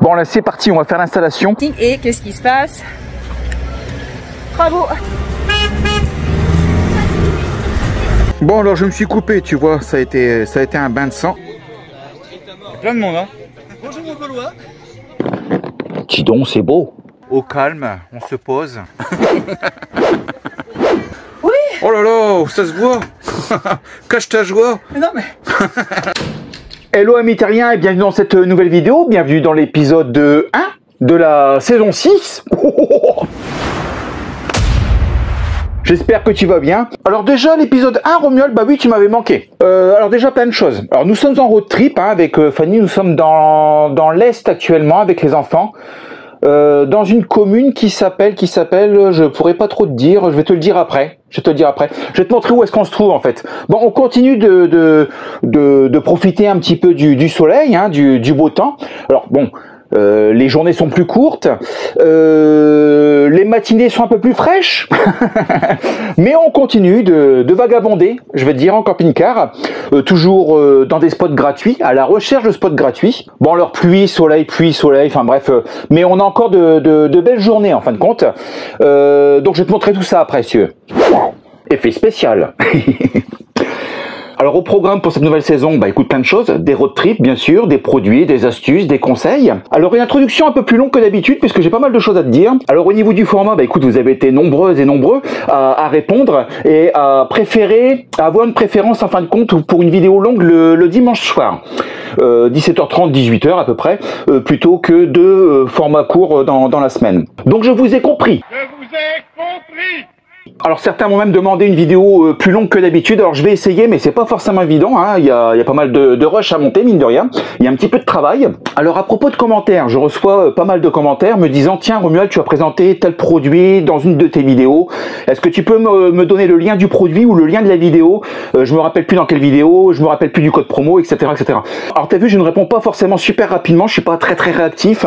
Bon là c'est parti, on va faire l'installation. Et qu'est-ce qui se passe? Bravo. Bon alors je me suis coupé, tu vois, ça a été un bain de sang. Il y a plein de monde, hein. Bonjour mon Gaulois. Dis donc, c'est beau. Au calme, on se pose. Oui. Oh là là, ça se voit. Cache ta joie. Mais non mais... Hello amis terriens et bienvenue dans cette nouvelle vidéo. Bienvenue dans l'épisode 1 de la saison 6. J'espère que tu vas bien. Alors déjà l'épisode 1 Romuald, bah oui tu m'avais manqué. Alors déjà plein de choses. Alors nous sommes en road trip hein, avec Fanny, nous sommes dans l'Est actuellement avec les enfants. Dans une commune qui s'appelle, je pourrais pas trop te dire, je vais te le dire après. Je vais te montrer où est-ce qu'on se trouve en fait. Bon, on continue de profiter un petit peu du soleil, hein, du beau temps. Alors bon, les journées sont plus courtes, les matinées sont un peu plus fraîches, mais on continue de vagabonder, je vais te dire, en camping-car, toujours dans des spots gratuits, à la recherche de spots gratuits. Bon, alors pluie, soleil, enfin bref, mais on a encore de belles journées en fin de compte. Donc je vais te montrer tout ça après, si tu veux. Effet spécial. Alors au programme pour cette nouvelle saison, bah écoute plein de choses, des road trips bien sûr, des produits, des astuces, des conseils. Alors une introduction un peu plus longue que d'habitude puisque j'ai pas mal de choses à te dire. Alors au niveau du format, bah écoute vous avez été nombreuses et nombreux à répondre et à avoir une préférence en fin de compte pour une vidéo longue le dimanche soir. 17h30, 18h à peu près, plutôt que de formats courts dans la semaine. Donc je vous ai compris. Je vous ai compris. Alors certains m'ont même demandé une vidéo plus longue que d'habitude, alors je vais essayer mais c'est pas forcément évident, hein. Il y a pas mal de rush à monter mine de rien, il y a un petit peu de travail. Alors à propos de commentaires, je reçois pas mal de commentaires me disant tiens Romuald tu as présenté tel produit dans une de tes vidéos, est-ce que tu peux me donner le lien du produit ou le lien de la vidéo, je me rappelle plus dans quelle vidéo, je me rappelle plus du code promo etc. etc. Alors t'as vu je ne réponds pas forcément super rapidement, je suis pas très réactif,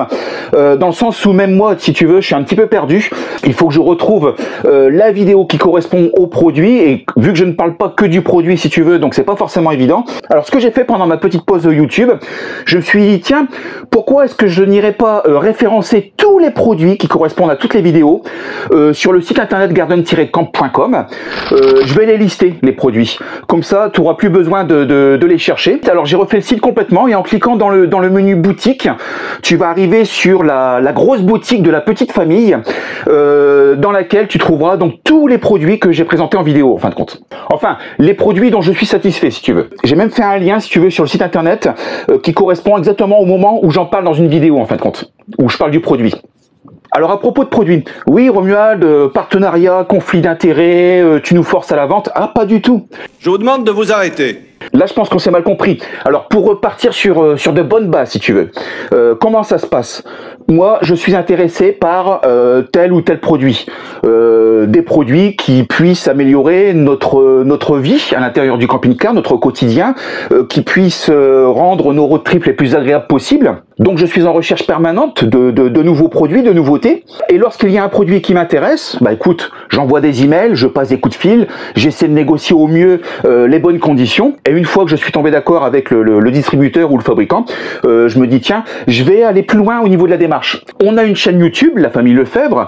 dans le sens où même moi si tu veux je suis un petit peu perdu, il faut que je retrouve la vidéo qui correspond au produit et vu que je ne parle pas que du produit si tu veux donc c'est pas forcément évident. Alors ce que j'ai fait pendant ma petite pause YouTube, je me suis dit tiens pourquoi est-ce que je n'irais pas référencer tous les produits qui correspondent à toutes les vidéos sur le site internet garden-camp.com. Je vais les lister les produits comme ça tu n'auras plus besoin de les chercher. Alors j'ai refait le site complètement et en cliquant dans le menu boutique tu vas arriver sur la grosse boutique de la petite famille dans laquelle tu trouveras donc tous les produits que j'ai présentés en vidéo en fin de compte. Enfin, les produits dont je suis satisfait si tu veux. J'ai même fait un lien si tu veux sur le site internet qui correspond exactement au moment où j'en parle dans une vidéo en fin de compte, où je parle du produit. Alors à propos de produits, oui Romuald, partenariat, conflit d'intérêts, tu nous forces à la vente. Ah pas du tout. Je vous demande de vous arrêter. Là, je pense qu'on s'est mal compris. Alors, pour repartir sur de bonnes bases, si tu veux, comment ça se passe? Moi, je suis intéressé par tel ou tel produit. Des produits qui puissent améliorer notre vie à l'intérieur du camping-car, notre quotidien, qui puissent rendre nos road trips les plus agréables possibles. Donc, je suis en recherche permanente de nouveaux produits, de nouveautés. Et lorsqu'il y a un produit qui m'intéresse, bah écoute, j'envoie des emails, je passe des coups de fil, j'essaie de négocier au mieux les bonnes conditions. Et une fois que je suis tombé d'accord avec le distributeur ou le fabricant, je me dis tiens, je vais aller plus loin au niveau de la démarche. On a une chaîne YouTube, la famille Lefebvre,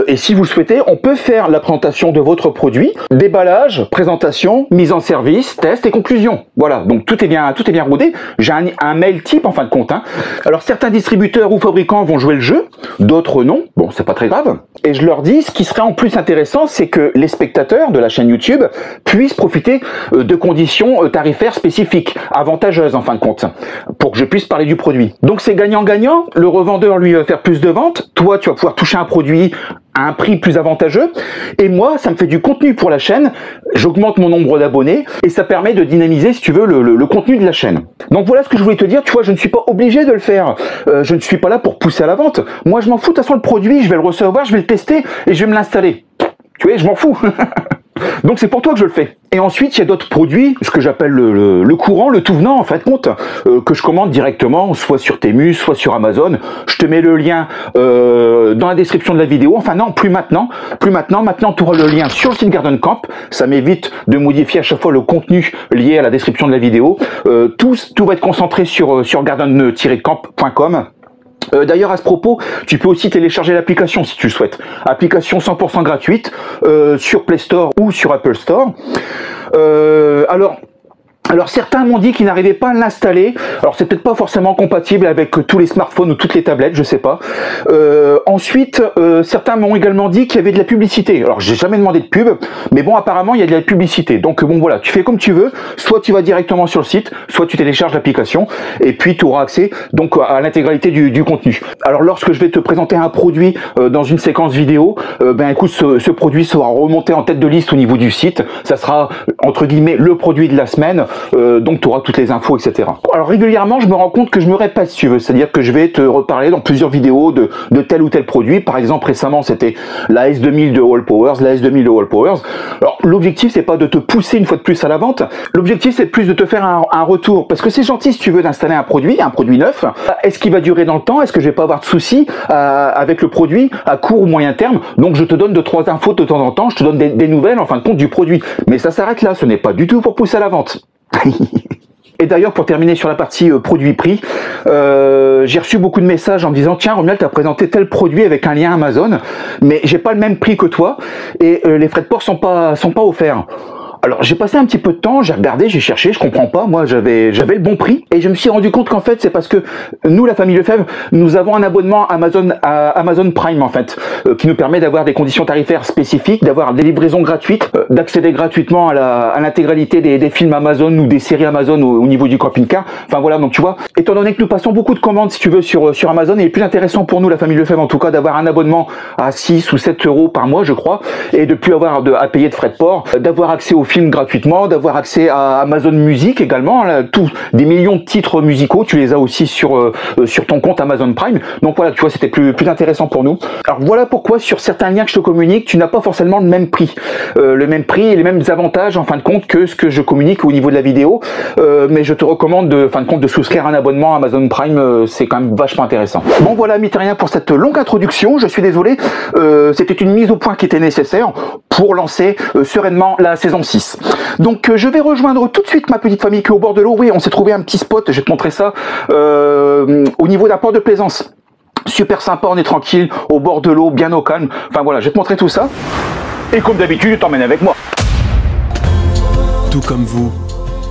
et si vous le souhaitez, on peut faire la présentation de votre produit, déballage, présentation, mise en service, test et conclusion. Voilà, donc tout est bien rodé. J'ai un mail type en fin de compte. Hein. Alors certains distributeurs ou fabricants vont jouer le jeu, d'autres non. Bon, c'est pas très grave. Et je leur dis, ce qui serait en plus intéressant, c'est que les spectateurs de la chaîne YouTube puissent profiter de conditions tarifaires spécifiques, avantageuses en fin de compte, pour que je puisse parler du produit. Donc c'est gagnant-gagnant, le revendeur lui va faire plus de ventes, toi tu vas pouvoir toucher un produit à un prix plus avantageux, et moi ça me fait du contenu pour la chaîne, j'augmente mon nombre d'abonnés, et ça permet de dynamiser si tu veux le contenu de la chaîne. Donc voilà ce que je voulais te dire, tu vois je ne suis pas obligé de le faire, je ne suis pas là pour pousser à la vente, moi je m'en fous, de toute façon le produit je vais le recevoir, je vais le tester, et je vais me l'installer. Tu vois, je m'en fous. Donc c'est pour toi que je le fais. Et ensuite, il y a d'autres produits, ce que j'appelle le courant, le tout venant en fait compte, que je commande directement, soit sur Temu, soit sur Amazon. Je te mets le lien dans la description de la vidéo. Enfin non, plus maintenant. Maintenant, tu auras le lien sur le site Garden Camp. Ça m'évite de modifier à chaque fois le contenu lié à la description de la vidéo. Tout va être concentré sur garden-camp.com. D'ailleurs, à ce propos, tu peux aussi télécharger l'application si tu le souhaites. Application 100% gratuite sur Play Store ou sur Apple Store. Alors certains m'ont dit qu'ils n'arrivaient pas à l'installer. Alors c'est peut-être pas forcément compatible avec tous les smartphones ou toutes les tablettes, je sais pas. Ensuite, certains m'ont également dit qu'il y avait de la publicité. Alors j'ai jamais demandé de pub, mais bon apparemment il y a de la publicité. Donc bon voilà, tu fais comme tu veux. Soit tu vas directement sur le site, soit tu télécharges l'application et puis tu auras accès donc à l'intégralité du contenu. Alors lorsque je vais te présenter un produit dans une séquence vidéo, ben écoute, ce produit sera remonté en tête de liste au niveau du site. Ça sera entre guillemets le produit de la semaine. Donc tu auras toutes les infos, etc. Alors régulièrement, je me rends compte que je me répète, si tu veux. C'est-à-dire que je vais te reparler dans plusieurs vidéos de tel ou tel produit. Par exemple, récemment, c'était la S2000 de Wallpowers, la S2000 de Wallpowers. Alors l'objectif, c'est pas de te pousser une fois de plus à la vente. L'objectif, c'est plus de te faire un retour. Parce que c'est gentil, si tu veux, d'installer un produit neuf. Est-ce qu'il va durer dans le temps? Est-ce que je vais pas avoir de soucis avec le produit à court ou moyen terme? Donc je te donne 2-3 infos de temps en temps. Je te donne des nouvelles en fin de compte du produit. Mais ça s'arrête là. Ce n'est pas du tout pour pousser à la vente. Et d'ailleurs, pour terminer sur la partie produit-prix, j'ai reçu beaucoup de messages en me disant « Tiens, Romuald, tu as présenté tel produit avec un lien Amazon, mais j'ai pas le même prix que toi et les frais de port sont pas offerts. » Alors j'ai passé un petit peu de temps, j'ai regardé, j'ai cherché, je comprends pas, moi j'avais le bon prix et je me suis rendu compte qu'en fait c'est parce que nous, la famille Lefebvre, nous avons un abonnement Amazon Prime en fait, qui nous permet d'avoir des conditions tarifaires spécifiques, d'avoir des livraisons gratuites, d'accéder gratuitement à l'intégralité des films Amazon ou des séries Amazon au niveau du camping-car. Enfin voilà, donc tu vois, étant donné que nous passons beaucoup de commandes si tu veux sur Amazon, il est plus intéressant pour nous, la famille Lefebvre en tout cas, d'avoir un abonnement à 6 ou 7 euros par mois je crois, et de plus avoir à payer de frais de port, d'avoir accès aux films gratuitement, d'avoir accès à Amazon Music également, là, des millions de titres musicaux, tu les as aussi sur ton compte Amazon Prime. Donc voilà, tu vois, c'était plus intéressant pour nous. Alors voilà pourquoi sur certains liens que je te communique, tu n'as pas forcément le même prix et les mêmes avantages en fin de compte que ce que je communique au niveau de la vidéo. Mais je te recommande de souscrire un abonnement Amazon Prime, c'est quand même vachement intéressant. Bon voilà, amis terriens, pour cette longue introduction, je suis désolé, c'était une mise au point qui était nécessaire pour lancer sereinement la saison 6. Donc je vais rejoindre tout de suite ma petite famille qui est au bord de l'eau. Oui, on s'est trouvé un petit spot, je vais te montrer ça, au niveau d'un port de plaisance. Super sympa, on est tranquille, au bord de l'eau, bien au calme. Enfin voilà, je vais te montrer tout ça. Et comme d'habitude, je t'emmène avec moi. Tout comme vous,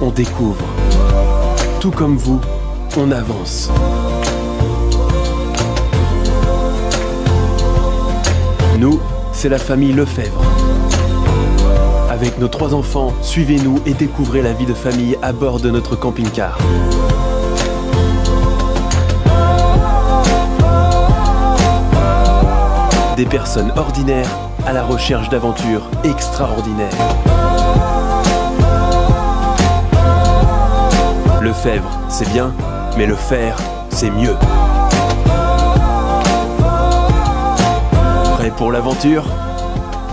on découvre. Tout comme vous, on avance. Nous, c'est la famille Lefebvre. Avec nos 3 enfants, suivez-nous et découvrez la vie de famille à bord de notre camping-car. Des personnes ordinaires à la recherche d'aventures extraordinaires. Lefebvre, c'est bien, mais le faire, c'est mieux. Prêt pour l'aventure?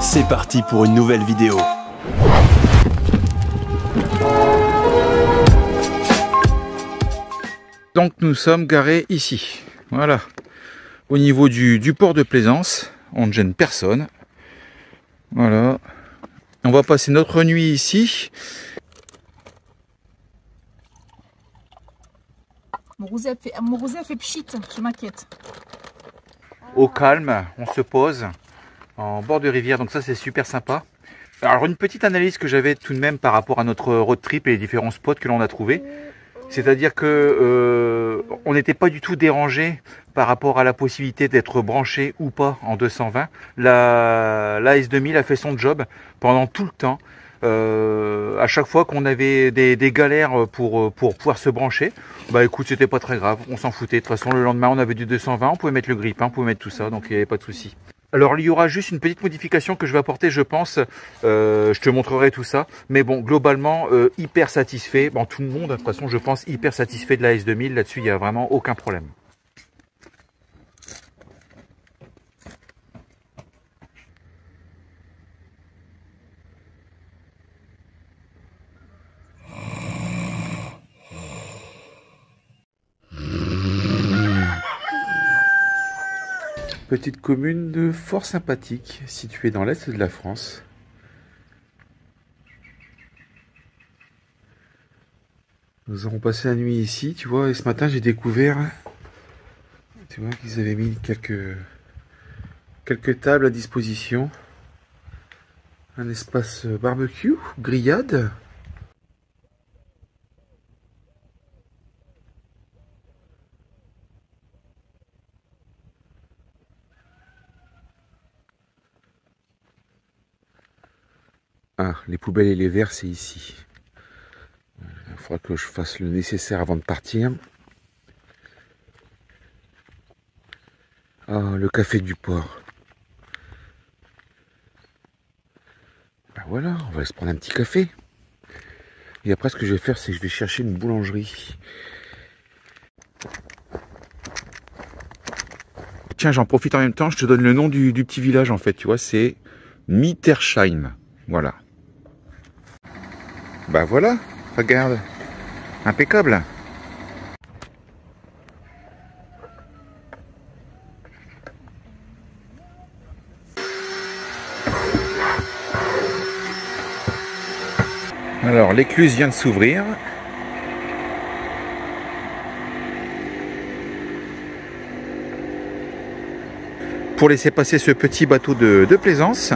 C'est parti pour une nouvelle vidéo. Donc nous sommes garés ici, voilà, au niveau du port de plaisance. On ne gêne personne. Voilà, on va passer notre nuit ici. Mon rosé fait pchit, je m'inquiète. Au calme, on se pose en bord de rivière, donc ça c'est super sympa. Alors une petite analyse que j'avais tout de même par rapport à notre road trip et les différents spots que l'on a trouvés. C'est-à-dire que on n'était pas du tout dérangé par rapport à la possibilité d'être branché ou pas en 220. La S2000 a fait son job pendant tout le temps. À chaque fois qu'on avait des galères pour pouvoir se brancher, bah écoute, c'était pas très grave, on s'en foutait. De toute façon, le lendemain, on avait du 220, on pouvait mettre le grille-pain, on pouvait mettre tout ça, donc il n'y avait pas de souci. Alors il y aura juste une petite modification que je vais apporter, je pense, je te montrerai tout ça, mais bon, globalement, hyper satisfait, bon, tout le monde, de toute façon, je pense, hyper satisfait de la S2000, là-dessus, il n'y a vraiment aucun problème. Petite commune fort sympathique, située dans l'est de la France. Nous avons passé la nuit ici, tu vois, et ce matin j'ai découvert Tu vois qu'ils avaient mis quelques tables à disposition. Un espace barbecue, grillade. Ah, les poubelles et les verres, c'est ici. Il faudra que je fasse le nécessaire avant de partir. Ah, le café du port. Ben voilà, on va se prendre un petit café. Et après, ce que je vais faire, c'est que je vais chercher une boulangerie. Tiens, j'en profite en même temps, je te donne le nom du petit village, en fait, tu vois, c'est Mittersheim. Voilà. Bah voilà, regarde. Impeccable. Alors, l'écluse vient de s'ouvrir. Pour laisser passer ce petit bateau de plaisance.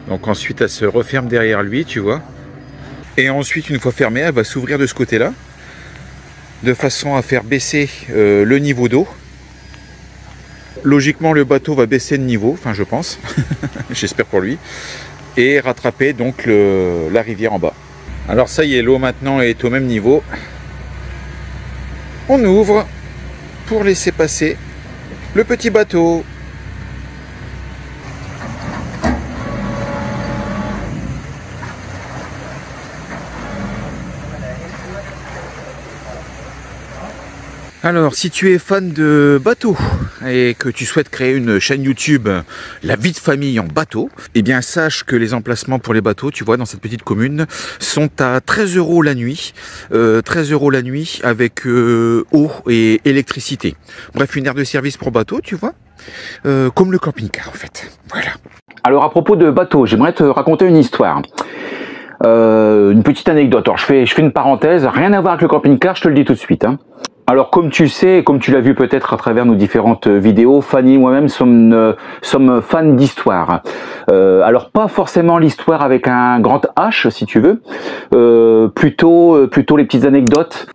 Donc ensuite, elle se referme derrière lui, tu vois. Et ensuite, une fois fermée, elle va s'ouvrir de ce côté-là, de façon à faire baisser le niveau d'eau. Logiquement, le bateau va baisser de niveau, enfin je pense, j'espère pour lui, et rattraper donc la rivière en bas. Alors ça y est, l'eau maintenant est au même niveau. On ouvre pour laisser passer le petit bateau. Alors, si tu es fan de bateaux et que tu souhaites créer une chaîne YouTube, la vie de famille en bateau, eh bien sache que les emplacements pour les bateaux, tu vois, dans cette petite commune, sont à 13 € la nuit. 13 € la nuit avec eau et électricité. Bref, une aire de service pour bateau, tu vois, comme le camping-car en fait. Voilà. Alors à propos de bateaux, j'aimerais te raconter une histoire. Une petite anecdote. Alors je fais une parenthèse, rien à voir avec le camping-car, je te le dis tout de suite. Alors comme tu sais, comme tu l'as vu peut-être à travers nos différentes vidéos, Fanny et moi-même sommes fans d'histoire. Alors pas forcément l'histoire avec un grand H si tu veux, plutôt les petites anecdotes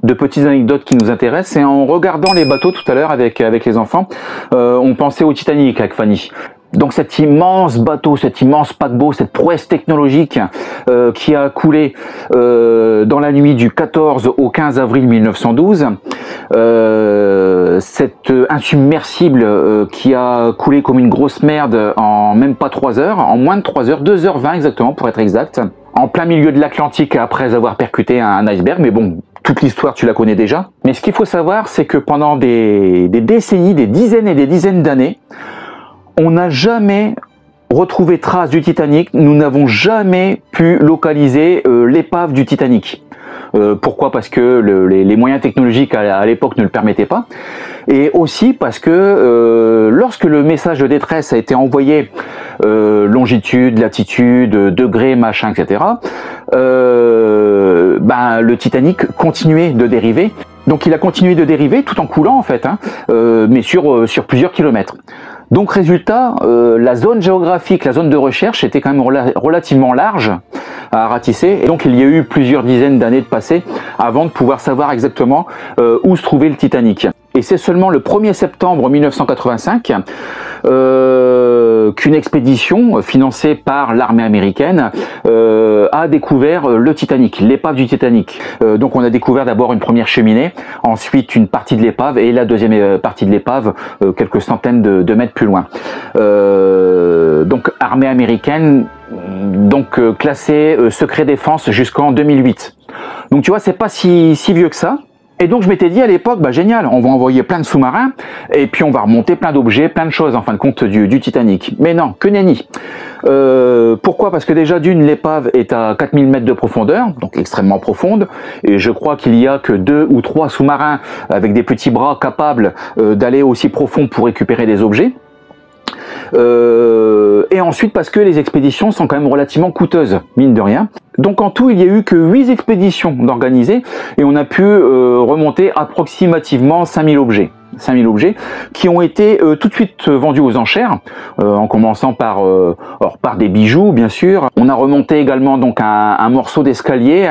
qui nous intéressent. Et en regardant les bateaux tout à l'heure avec les enfants, on pensait au Titanic avec Fanny. Donc cet immense bateau, cet immense paquebot, cette prouesse technologique qui a coulé dans la nuit du 14 au 15 avril 1912, cet insubmersible qui a coulé comme une grosse merde en même pas 3 heures, en moins de 3 heures, 2h20 exactement pour être exact, en plein milieu de l'Atlantique après avoir percuté un iceberg, mais bon, toute l'histoire tu la connais déjà. Mais ce qu'il faut savoir, c'est que pendant des décennies, des dizaines et des dizaines d'années, on n'a jamais retrouvé trace du Titanic, nous n'avons jamais pu localiser l'épave du Titanic. Pourquoi? Parce que les moyens technologiques à l'époque ne le permettaient pas. Et aussi parce que lorsque le message de détresse a été envoyé, longitude, latitude, degré, machin, etc., le Titanic continuait de dériver. Donc il a continué de dériver tout en coulant en fait, mais sur plusieurs kilomètres. Donc résultat, la zone géographique, la zone de recherche était quand même relativement large à ratisser. Et donc il y a eu plusieurs dizaines d'années de passé avant de pouvoir savoir exactement où se trouvait le Titanic. Et c'est seulement le 1er septembre 1985 qu'une expédition financée par l'armée américaine a découvert le Titanic, l'épave du Titanic. Donc on a découvert d'abord une première cheminée, ensuite une partie de l'épave et la deuxième partie de l'épave quelques centaines de mètres plus loin. Donc armée américaine, donc classée secret défense jusqu'en 2008. Donc tu vois, c'est pas si vieux que ça. Et donc je m'étais dit à l'époque, bah génial, on va envoyer plein de sous-marins et puis on va remonter plein d'objets, plein de choses en fin de compte du Titanic. Mais non, que nenni. Pourquoi? Parce que déjà d'une, l'épave est à 4000 mètres de profondeur, donc extrêmement profonde, et je crois qu'il y a que 2 ou 3 sous-marins avec des petits bras capables d'aller aussi profond pour récupérer des objets. Et ensuite parce que les expéditions sont quand même relativement coûteuses, mine de rien. Donc en tout, il y a eu que 8 expéditions d'organiser et on a pu remonter approximativement 5000 objets. 5000 objets qui ont été tout de suite vendus aux enchères, en commençant par des bijoux bien sûr. On a remonté également donc un morceau d'escalier,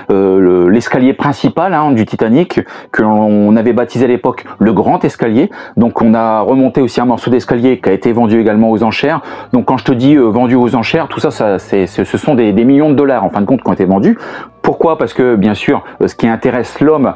l'escalier principal du Titanic que l'on avait baptisé à l'époque le Grand Escalier. Donc on a remonté aussi un morceau d'escalier qui a été vendu également aux enchères. Donc quand je te dis vendu aux enchères, tout ça, ce sont des millions de dollars en fin de compte qui ont été vendus. Pourquoi? Parce que bien sûr, ce qui intéresse l'homme,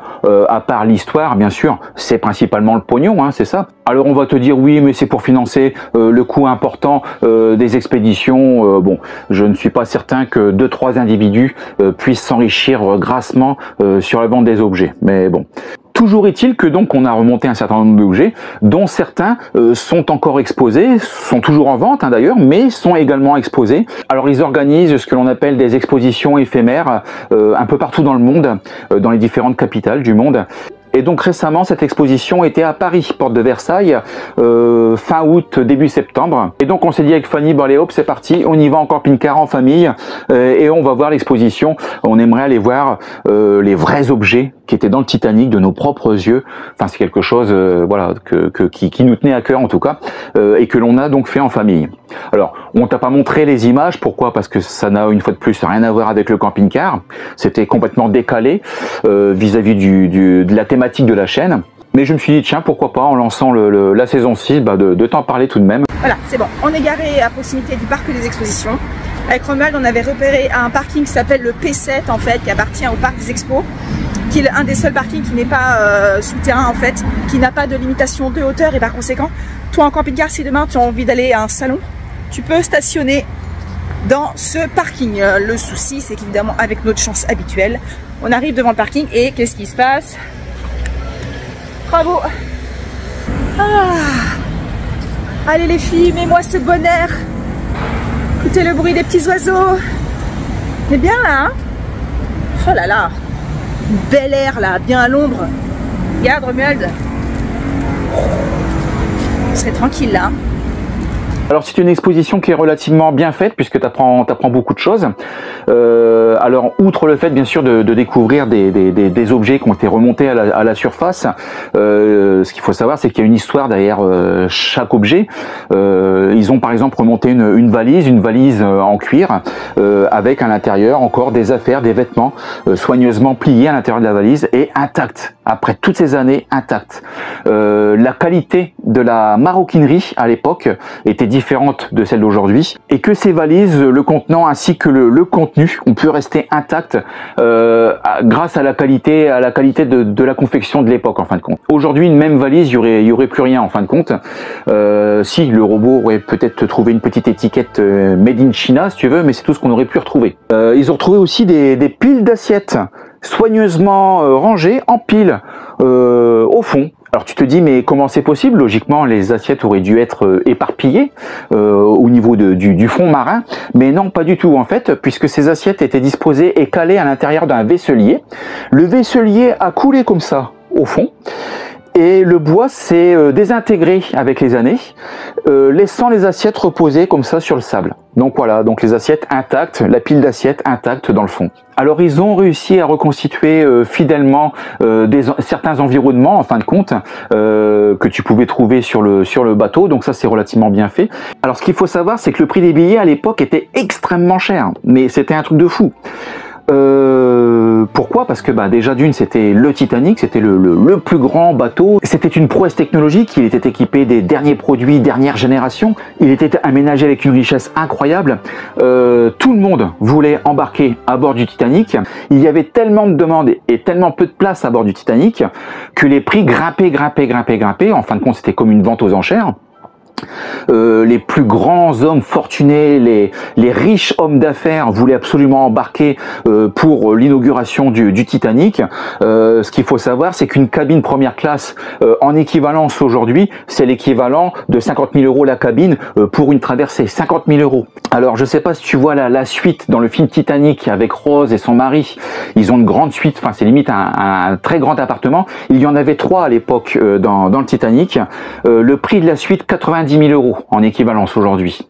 à part l'histoire, bien sûr, c'est principalement le pognon, c'est ça. Alors on va te dire oui, mais c'est pour financer le coût important des expéditions. Bon, je ne suis pas certain que 2-3 individus puissent s'enrichir grassement sur la vente des objets. Mais bon. Toujours est-il que donc on a remonté un certain nombre d'objets, dont certains sont encore exposés, sont toujours en vente d'ailleurs, mais sont également exposés. Alors ils organisent ce que l'on appelle des expositions éphémères un peu partout dans le monde, dans les différentes capitales du monde. Et donc récemment, cette exposition était à Paris, porte de Versailles, fin août, début septembre. Et donc on s'est dit avec Fanny, bon allez hop, c'est parti, on y va en camping-car en famille et on va voir l'exposition. On aimerait aller voir les vrais objets qui étaient dans le Titanic de nos propres yeux. Enfin c'est quelque chose voilà, qui nous tenait à cœur en tout cas, et que l'on a donc fait en famille. Alors on t'a pas montré les images, pourquoi? Parce que ça n'a une fois de plus rien à voir avec le camping-car. C'était complètement décalé vis-à-vis de la thématique de la chaîne. Mais je me suis dit, tiens, pourquoi pas, en lançant la saison 6, de t'en parler tout de même. Voilà, c'est bon. On est garé à proximité du parc des expositions. Avec Romuald, on avait repéré un parking qui s'appelle le P7, en fait, qui appartient au parc des expos, qui est un des seuls parkings qui n'est pas souterrain, en fait, qui n'a pas de limitation de hauteur. Et par conséquent, toi en camping-car, si demain tu as envie d'aller à un salon, tu peux stationner dans ce parking. Le souci, c'est qu'évidemment, avec notre chance habituelle, on arrive devant le parking et qu'est-ce qui se passe? Bravo! Allez les filles, mets-moi ce bon air. Écoutez le bruit des petits oiseaux. On est bien là, hein? Oh là là, bel air là, bien à l'ombre. Regarde Romuald. On serait tranquille là. Alors c'est une exposition qui est relativement bien faite puisque tu apprends beaucoup de choses. Alors outre le fait bien sûr de découvrir des objets qui ont été remontés à la surface, ce qu'il faut savoir c'est qu'il y a une histoire derrière chaque objet. Ils ont par exemple remonté une valise en cuir avec à l'intérieur encore des affaires, des vêtements soigneusement pliés à l'intérieur de la valise et intacts. Après toutes ces années intactes. La qualité de la maroquinerie à l'époque était différente de celle d'aujourd'hui et que ces valises, le contenant ainsi que le contenu ont pu rester intacts grâce à la qualité de la confection de l'époque en fin de compte. Aujourd'hui une même valise, il y aurait plus rien en fin de compte. Si le robot aurait peut-être trouvé une petite étiquette made in China si tu veux, mais c'est tout ce qu'on aurait pu retrouver. Ils ont retrouvé aussi des piles d'assiettes soigneusement rangées en piles au fond. Alors tu te dis mais comment c'est possible? Logiquement les assiettes auraient dû être éparpillées au niveau du fond marin, mais non pas du tout en fait, puisque ces assiettes étaient disposées et calées à l'intérieur d'un vaisselier. Le vaisselier a coulé comme ça au fond. Et le bois s'est désintégré avec les années, laissant les assiettes reposer comme ça sur le sable. Donc voilà, donc les assiettes intactes, la pile d'assiettes intacte dans le fond. Alors ils ont réussi à reconstituer fidèlement certains environnements en fin de compte que tu pouvais trouver sur le bateau, donc ça c'est relativement bien fait. Alors ce qu'il faut savoir c'est que le prix des billets à l'époque était extrêmement cher, mais c'était un truc de fou. Pourquoi? Parce que déjà d'une c'était le Titanic, c'était le plus grand bateau, c'était une prouesse technologique, il était équipé des derniers produits, dernière génération, il était aménagé avec une richesse incroyable, tout le monde voulait embarquer à bord du Titanic, il y avait tellement de demandes et tellement peu de place à bord du Titanic que les prix grimpaient, en fin de compte c'était comme une vente aux enchères. Les plus grands hommes fortunés, les riches hommes d'affaires voulaient absolument embarquer pour l'inauguration du Titanic. Ce qu'il faut savoir, c'est qu'une cabine première classe en équivalence aujourd'hui, c'est l'équivalent de 50 000 € la cabine pour une traversée, 50 000 €. Alors je sais pas si tu vois la suite dans le film Titanic avec Rose et son mari, ils ont une grande suite, enfin c'est limite un très grand appartement. Il y en avait 3 à l'époque dans le Titanic. Le prix de la suite 90 90 000 € en équivalence aujourd'hui.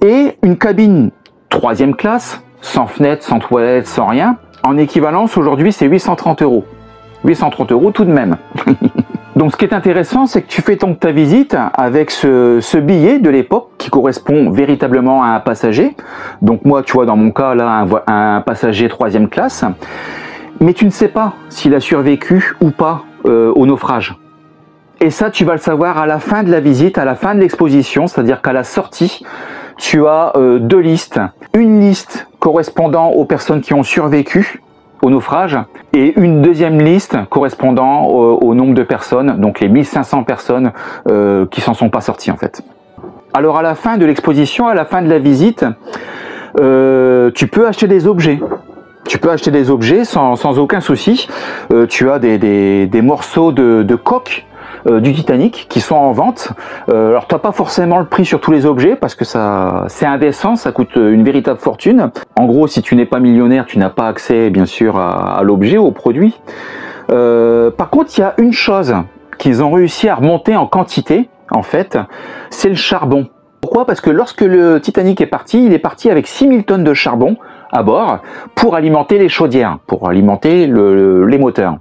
Et une cabine 3e classe, sans fenêtre, sans toilette, sans rien, en équivalence aujourd'hui c'est 830 €. 830 € tout de même. Donc ce qui est intéressant, c'est que tu fais donc ta visite avec ce billet de l'époque qui correspond véritablement à un passager. Donc moi, tu vois, dans mon cas, là, un passager 3e classe. Mais tu ne sais pas s'il a survécu ou pas au naufrage. Et ça, tu vas le savoir à la fin de la visite, à la fin de l'exposition, c'est-à-dire qu'à la sortie, tu as 2 listes. Une liste correspondant aux personnes qui ont survécu au naufrage et une 2e liste correspondant au nombre de personnes, donc les 1500 personnes qui s'en sont pas sorties en fait. Alors à la fin de l'exposition, à la fin de la visite, tu peux acheter des objets. Tu peux acheter des objets sans aucun souci. Tu as des morceaux de coque du Titanic qui sont en vente. Alors tu n'as pas forcément le prix sur tous les objets parce que c'est indécent, ça coûte une véritable fortune. En gros, si tu n'es pas millionnaire, tu n'as pas accès bien sûr à l'objet, au produit. Par contre, il y a une chose qu'ils ont réussi à remonter en quantité, en fait, c'est le charbon. Pourquoi? Parce que lorsque le Titanic est parti, il est parti avec 6000 tonnes de charbon à bord pour alimenter les chaudières, pour alimenter les moteurs.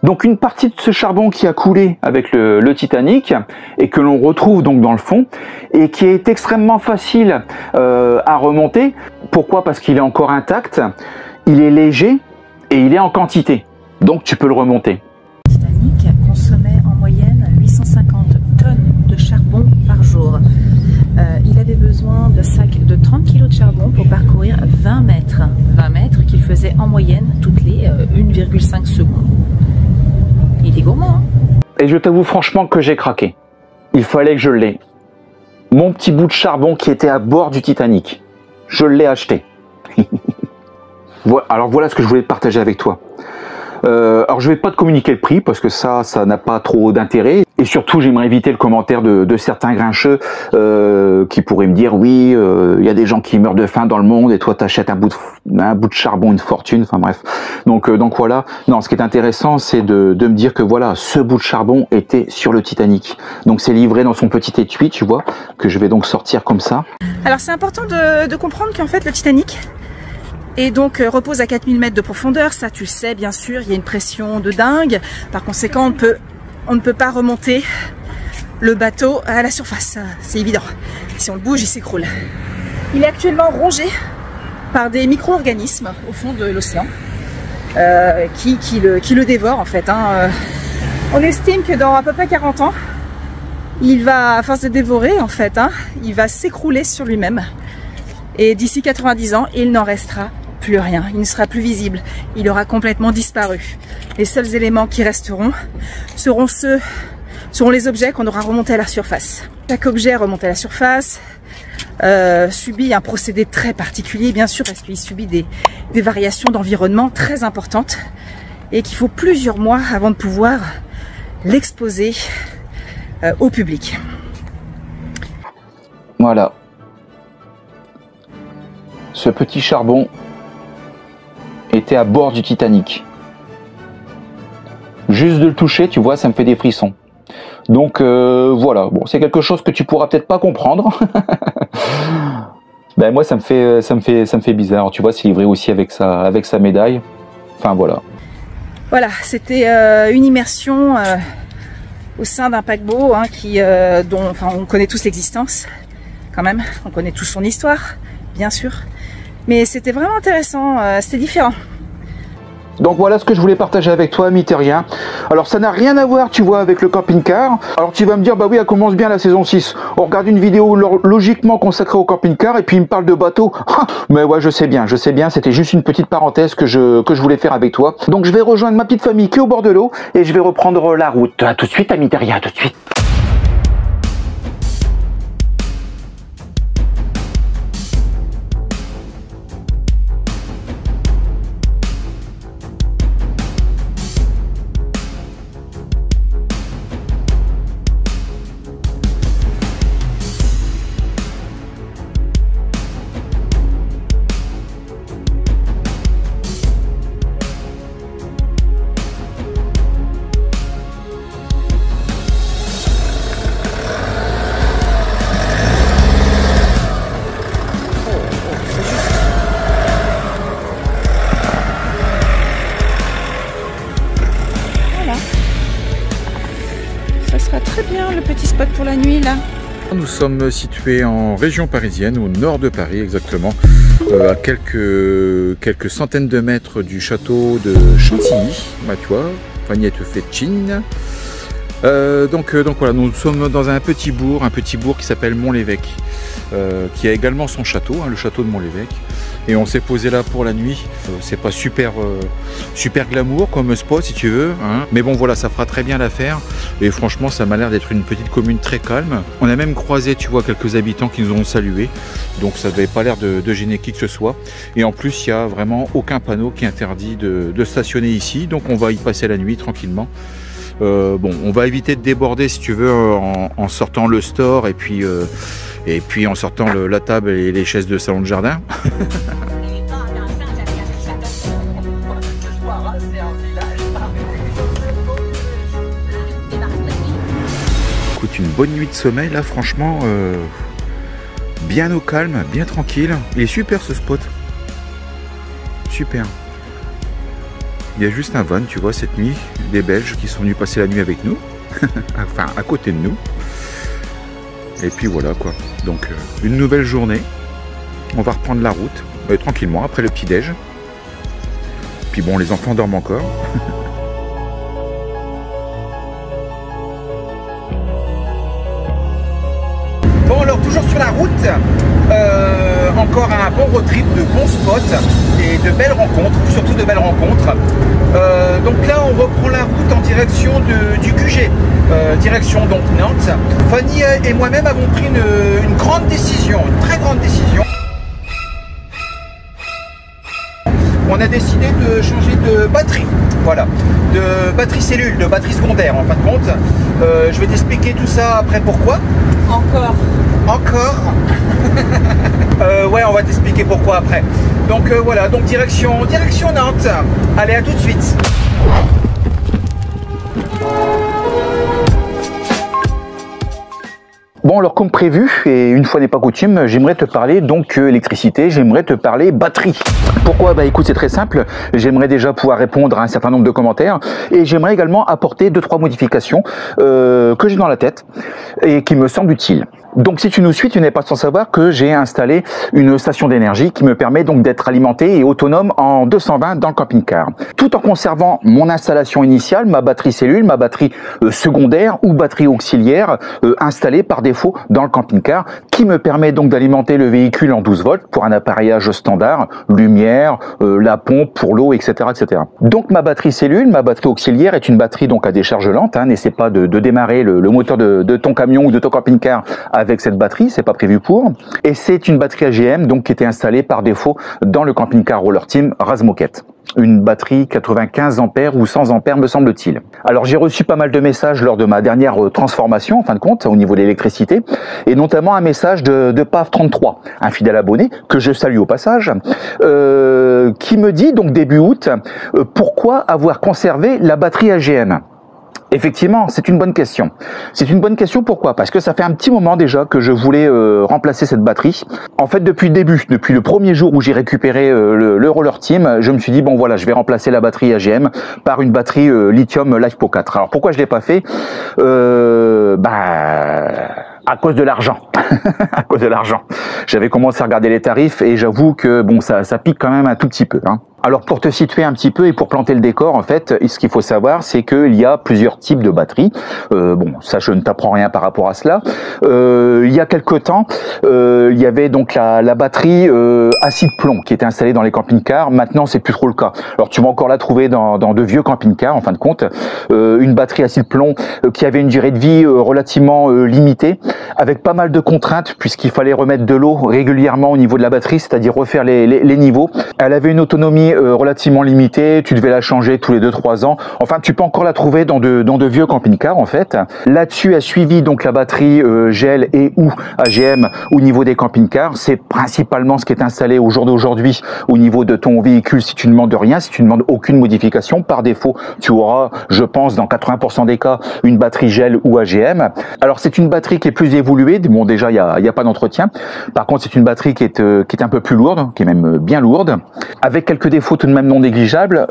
Donc une partie de ce charbon qui a coulé avec le Titanic et que l'on retrouve donc dans le fond et qui est extrêmement facile à remonter. Pourquoi? Parce qu'il est encore intact, il est léger et il est en quantité. Donc tu peux le remonter. Le Titanic consommait en moyenne 850 tonnes de charbon par jour. Il avait besoin de sacs de 30 kg de charbon pour parcourir 20 mètres. 20 mètres qu'il faisait en moyenne toutes les 1,5 secondes. Il était gourmand, hein? Et je t'avoue franchement que j'ai craqué. Il fallait que je l'ai. Mon petit bout de charbon qui était à bord du Titanic. Je l'ai acheté. Voilà, alors voilà ce que je voulais partager avec toi. Alors je vais pas te communiquer le prix parce que ça n'a pas trop d'intérêt. Et surtout j'aimerais éviter le commentaire de certains grincheux qui pourraient me dire oui, il y a des gens qui meurent de faim dans le monde et toi t'achètes un bout de charbon, une fortune, enfin bref. Donc voilà, non, ce qui est intéressant c'est de me dire que voilà, ce bout de charbon était sur le Titanic. Donc c'est livré dans son petit étui, tu vois, que je vais donc sortir comme ça. Alors c'est important de comprendre qu'en fait le Titanic et donc repose à 4000 mètres de profondeur, ça tu le sais bien sûr, il y a une pression de dingue, par conséquent on ne peut pas remonter le bateau à la surface, c'est évident, si on le bouge il s'écroule. Il est actuellement rongé par des micro-organismes au fond de l'océan qui le dévorent en fait, hein. On estime que dans à peu près 40 ans, il va, à force de dévorer en fait, hein, il va s'écrouler sur lui-même et d'ici 90 ans il n'en restera plus rien, il ne sera plus visible, il aura complètement disparu. Les seuls éléments qui resteront seront les objets qu'on aura remontés à la surface. Chaque objet remonté à la surface subit un procédé très particulier bien sûr parce qu'il subit des variations d'environnement très importantes et qu'il faut plusieurs mois avant de pouvoir l'exposer au public. Voilà. Ce petit charbon était à bord du Titanic. Juste de le toucher, tu vois, ça me fait des frissons. Donc voilà, bon, c'est quelque chose que tu pourras peut-être pas comprendre. Ben moi ça me fait bizarre. Tu vois, c'est livré aussi avec sa médaille. Enfin voilà. Voilà, c'était une immersion au sein d'un paquebot hein, dont enfin, on connaît tous l'existence quand même, on connaît tous son histoire, bien sûr. Mais c'était vraiment intéressant, c'était différent. Donc voilà ce que je voulais partager avec toi, Mystérien. Alors ça n'a rien à voir, tu vois, avec le camping-car. Alors tu vas me dire, bah oui, elle commence bien la saison 6. On regarde une vidéo logiquement consacrée au camping-car et puis il me parle de bateau. Mais ouais, je sais bien, c'était juste une petite parenthèse que je voulais faire avec toi. Donc je vais rejoindre ma petite famille qui est au bord de l'eau et je vais reprendre la route. À tout de suite, à Mystérien, à tout de suite. Nous sommes situés en région parisienne, au nord de Paris exactement, à quelques centaines de mètres du château de Chantilly, bah, tu vois, Fanny te fait Chin. Donc voilà, nous sommes dans un petit bourg qui s'appelle Mont-l'Évêque, qui a également son château, hein, le château de Mont-l'Évêque. Et on s'est posé là pour la nuit. C'est pas super glamour comme spot si tu veux, hein. Mais bon voilà, ça fera très bien l'affaire. Et franchement, ça m'a l'air d'être une petite commune très calme. On a même croisé, tu vois, quelques habitants qui nous ont salués. Donc ça n'avait pas l'air de gêner qui que ce soit. Et en plus, il n'y a vraiment aucun panneau qui interdit de stationner ici. Donc on va y passer la nuit tranquillement. Bon, on va éviter de déborder si tu veux en sortant le store et puis en sortant la table et les chaises de salon de jardin. Écoute, une bonne nuit de sommeil là, franchement, bien au calme, bien tranquille. Il est super ce spot, super. Il y a juste un van, tu vois, cette nuit, des Belges qui sont venus passer la nuit avec nous, enfin à côté de nous. Et puis voilà quoi, donc une nouvelle journée. On va reprendre la route, tranquillement, après le petit-déj. Puis bon, les enfants dorment encore. Bon alors, toujours sur la route, encore un bon road trip, de bons spots et de belles rencontres, surtout de belles rencontres. Donc là, on reprend la route en direction du QG, direction donc Nantes. Fanny et moi-même avons pris une grande décision, une très grande décision. On a décidé de changer de batterie, voilà, de batterie cellule, de batterie secondaire en fin de compte. Je vais t'expliquer tout ça après pourquoi. Encore ouais, on va t'expliquer pourquoi après. Donc voilà, donc direction Nantes. Allez, à tout de suite. Bon alors comme prévu, et une fois n'est pas coutume, j'aimerais te parler donc électricité, j'aimerais te parler batterie. Pourquoi? Bah écoute, c'est très simple, j'aimerais déjà pouvoir répondre à un certain nombre de commentaires et j'aimerais également apporter 2-3 modifications que j'ai dans la tête et qui me semblent utiles. Donc si tu nous suis, tu n'es pas sans savoir que j'ai installé une station d'énergie qui me permet donc d'être alimenté et autonome en 220 dans le camping-car, tout en conservant mon installation initiale, ma batterie cellule, ma batterie secondaire ou batterie auxiliaire installée par défaut dans le camping-car, qui me permet donc d'alimenter le véhicule en 12 volts pour un appareillage standard, lumière, la pompe pour l'eau, etc., etc. Donc ma batterie cellule, ma batterie auxiliaire est une batterie donc à décharge lente, hein, n'essaie pas de démarrer le moteur de ton camion ou de ton camping-car avec cette batterie, c'est pas prévu pour. Et c'est une batterie AGM donc qui était installée par défaut dans le camping-car Roller Team Razmoket. Une batterie 95 ampères ou 100 ampères me semble-t-il. Alors j'ai reçu pas mal de messages lors de ma dernière transformation en fin de compte au niveau de l'électricité et notamment un message de PAV33, un fidèle abonné que je salue au passage, qui me dit donc début août pourquoi avoir conservé la batterie AGM. Effectivement, c'est une bonne question. C'est une bonne question, pourquoi? Parce que ça fait un petit moment déjà que je voulais remplacer cette batterie. En fait, depuis le début, depuis le premier jour où j'ai récupéré le Roller Team, je me suis dit, bon voilà, je vais remplacer la batterie AGM par une batterie lithium LiFePO 4. Alors pourquoi je l'ai pas fait? À cause de l'argent. À cause de l'argent. J'avais commencé à regarder les tarifs et j'avoue que bon, ça pique quand même un tout petit peu, hein. Alors pour te situer un petit peu et pour planter le décor, en fait, ce qu'il faut savoir, c'est qu'il y a plusieurs types de batteries. Bon, ça je ne t'apprends rien par rapport à cela. Il y a quelque temps, il y avait donc la batterie acide plomb qui était installée dans les camping-cars. Maintenant, c'est plus trop le cas. Alors tu vas encore la trouver dans de vieux camping-cars, en fin de compte. Une batterie acide plomb qui avait une durée de vie relativement limitée, avec pas mal de contraintes puisqu'il fallait remettre de l'eau régulièrement au niveau de la batterie, c'est-à-dire refaire les niveaux. Elle avait une autonomie relativement limitée, tu devais la changer tous les 2-3 ans. Enfin, tu peux encore la trouver dans de vieux camping-cars en fait. Là-dessus a suivi donc la batterie GEL et ou AGM au niveau des camping-cars. C'est principalement ce qui est installé au jour d'aujourd'hui au niveau de ton véhicule si tu ne demandes rien, si tu ne demandes aucune modification. Par défaut, tu auras, je pense, dans 80% des cas, une batterie GEL ou AGM. Alors c'est une batterie qui est plus évoluée. Bon, déjà, il y a pas d'entretien. Par contre, c'est une batterie qui est un peu plus lourde, qui est même bien lourde, avec quelques défauts tout de même non négligeables.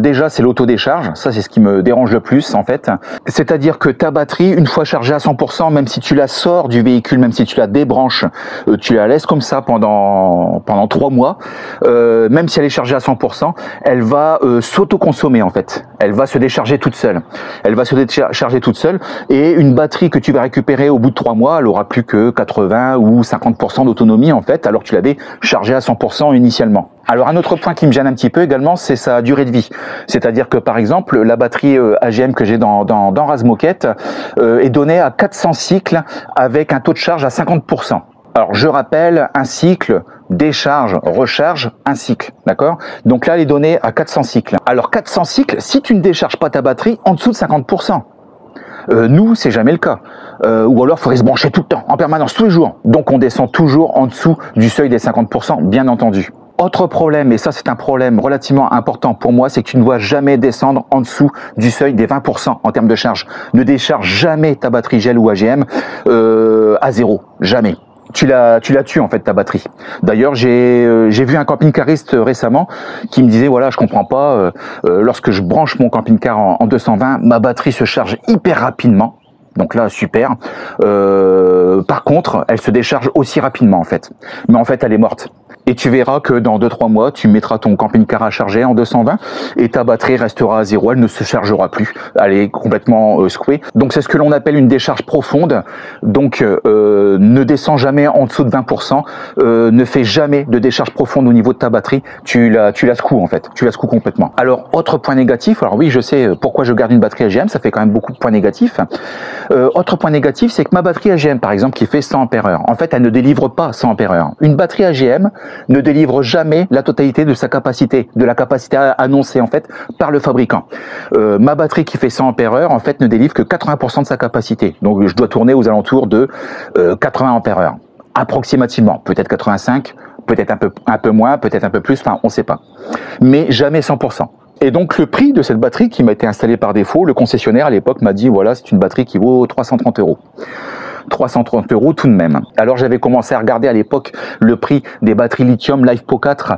Déjà, c'est l'autodécharge. Ça, c'est ce qui me dérange le plus, en fait. C'est-à-dire que ta batterie, une fois chargée à 100%, même si tu la sors du véhicule, même si tu la débranches, tu la laisses comme ça pendant 3 mois, même si elle est chargée à 100%, elle va s'auto-consommer, en fait. Elle va se décharger toute seule. Elle va se décharger toute seule. Et une batterie que tu vas récupérer au bout de 3 mois, elle aura plus que 80 ou 50% d'autonomie, en fait, alors que tu l'avais chargée à 100% initialement. Alors un autre point qui me gêne un petit peu également, c'est sa durée de vie. C'est-à-dire que par exemple, la batterie AGM que j'ai dans Razmoket est donnée à 400 cycles avec un taux de charge à 50%. Alors je rappelle, un cycle, décharge, recharge, un cycle, d'accord? Donc là, elle est donnée à 400 cycles. Alors 400 cycles, si tu ne décharges pas ta batterie en dessous de 50%. Nous, c'est jamais le cas. Ou alors, il faudrait se brancher tout le temps, en permanence, tous les jours. Donc, on descend toujours en dessous du seuil des 50%, bien entendu. Autre problème, et ça c'est un problème relativement important pour moi, c'est que tu ne dois jamais descendre en dessous du seuil des 20% en termes de charge. Ne décharge jamais ta batterie GEL ou AGM à 0, jamais. Tu la tues en fait ta batterie. D'ailleurs j'ai vu un camping-cariste récemment qui me disait voilà, je comprends pas, lorsque je branche mon camping-car en 220, ma batterie se charge hyper rapidement. Donc là, super. Par contre, elle se décharge aussi rapidement en fait. Mais en fait, elle est morte. Et tu verras que dans 2-3 mois, tu mettras ton camping-car à charger en 220 et ta batterie restera à 0, elle ne se chargera plus. Elle est complètement secouée. Donc c'est ce que l'on appelle une décharge profonde. Donc ne descends jamais en dessous de 20%. Ne fais jamais de décharge profonde au niveau de ta batterie. Tu la secoues en fait. Tu la secoues complètement. Alors autre point négatif. Alors oui, je sais pourquoi je garde une batterie AGM. Ça fait quand même beaucoup de points négatifs. Autre point négatif, c'est que ma batterie AGM par exemple qui fait 100 ampères-heure, en fait elle ne délivre pas 100 ampères-heure. Une batterie AGM ne délivre jamais la totalité de sa capacité, de la capacité annoncée en fait par le fabricant. Ma batterie qui fait 100 ampères-heure en fait ne délivre que 80% de sa capacité. Donc je dois tourner aux alentours de 80 ampères-heure. Approximativement, peut-être 85, peut-être un peu moins, peut-être un peu plus, enfin on ne sait pas. Mais jamais 100%. Et donc le prix de cette batterie qui m'a été installée par défaut, le concessionnaire à l'époque m'a dit voilà, c'est une batterie qui vaut 330 €. 330 € tout de même. Alors j'avais commencé à regarder à l'époque le prix des batteries lithium LiFePO 4.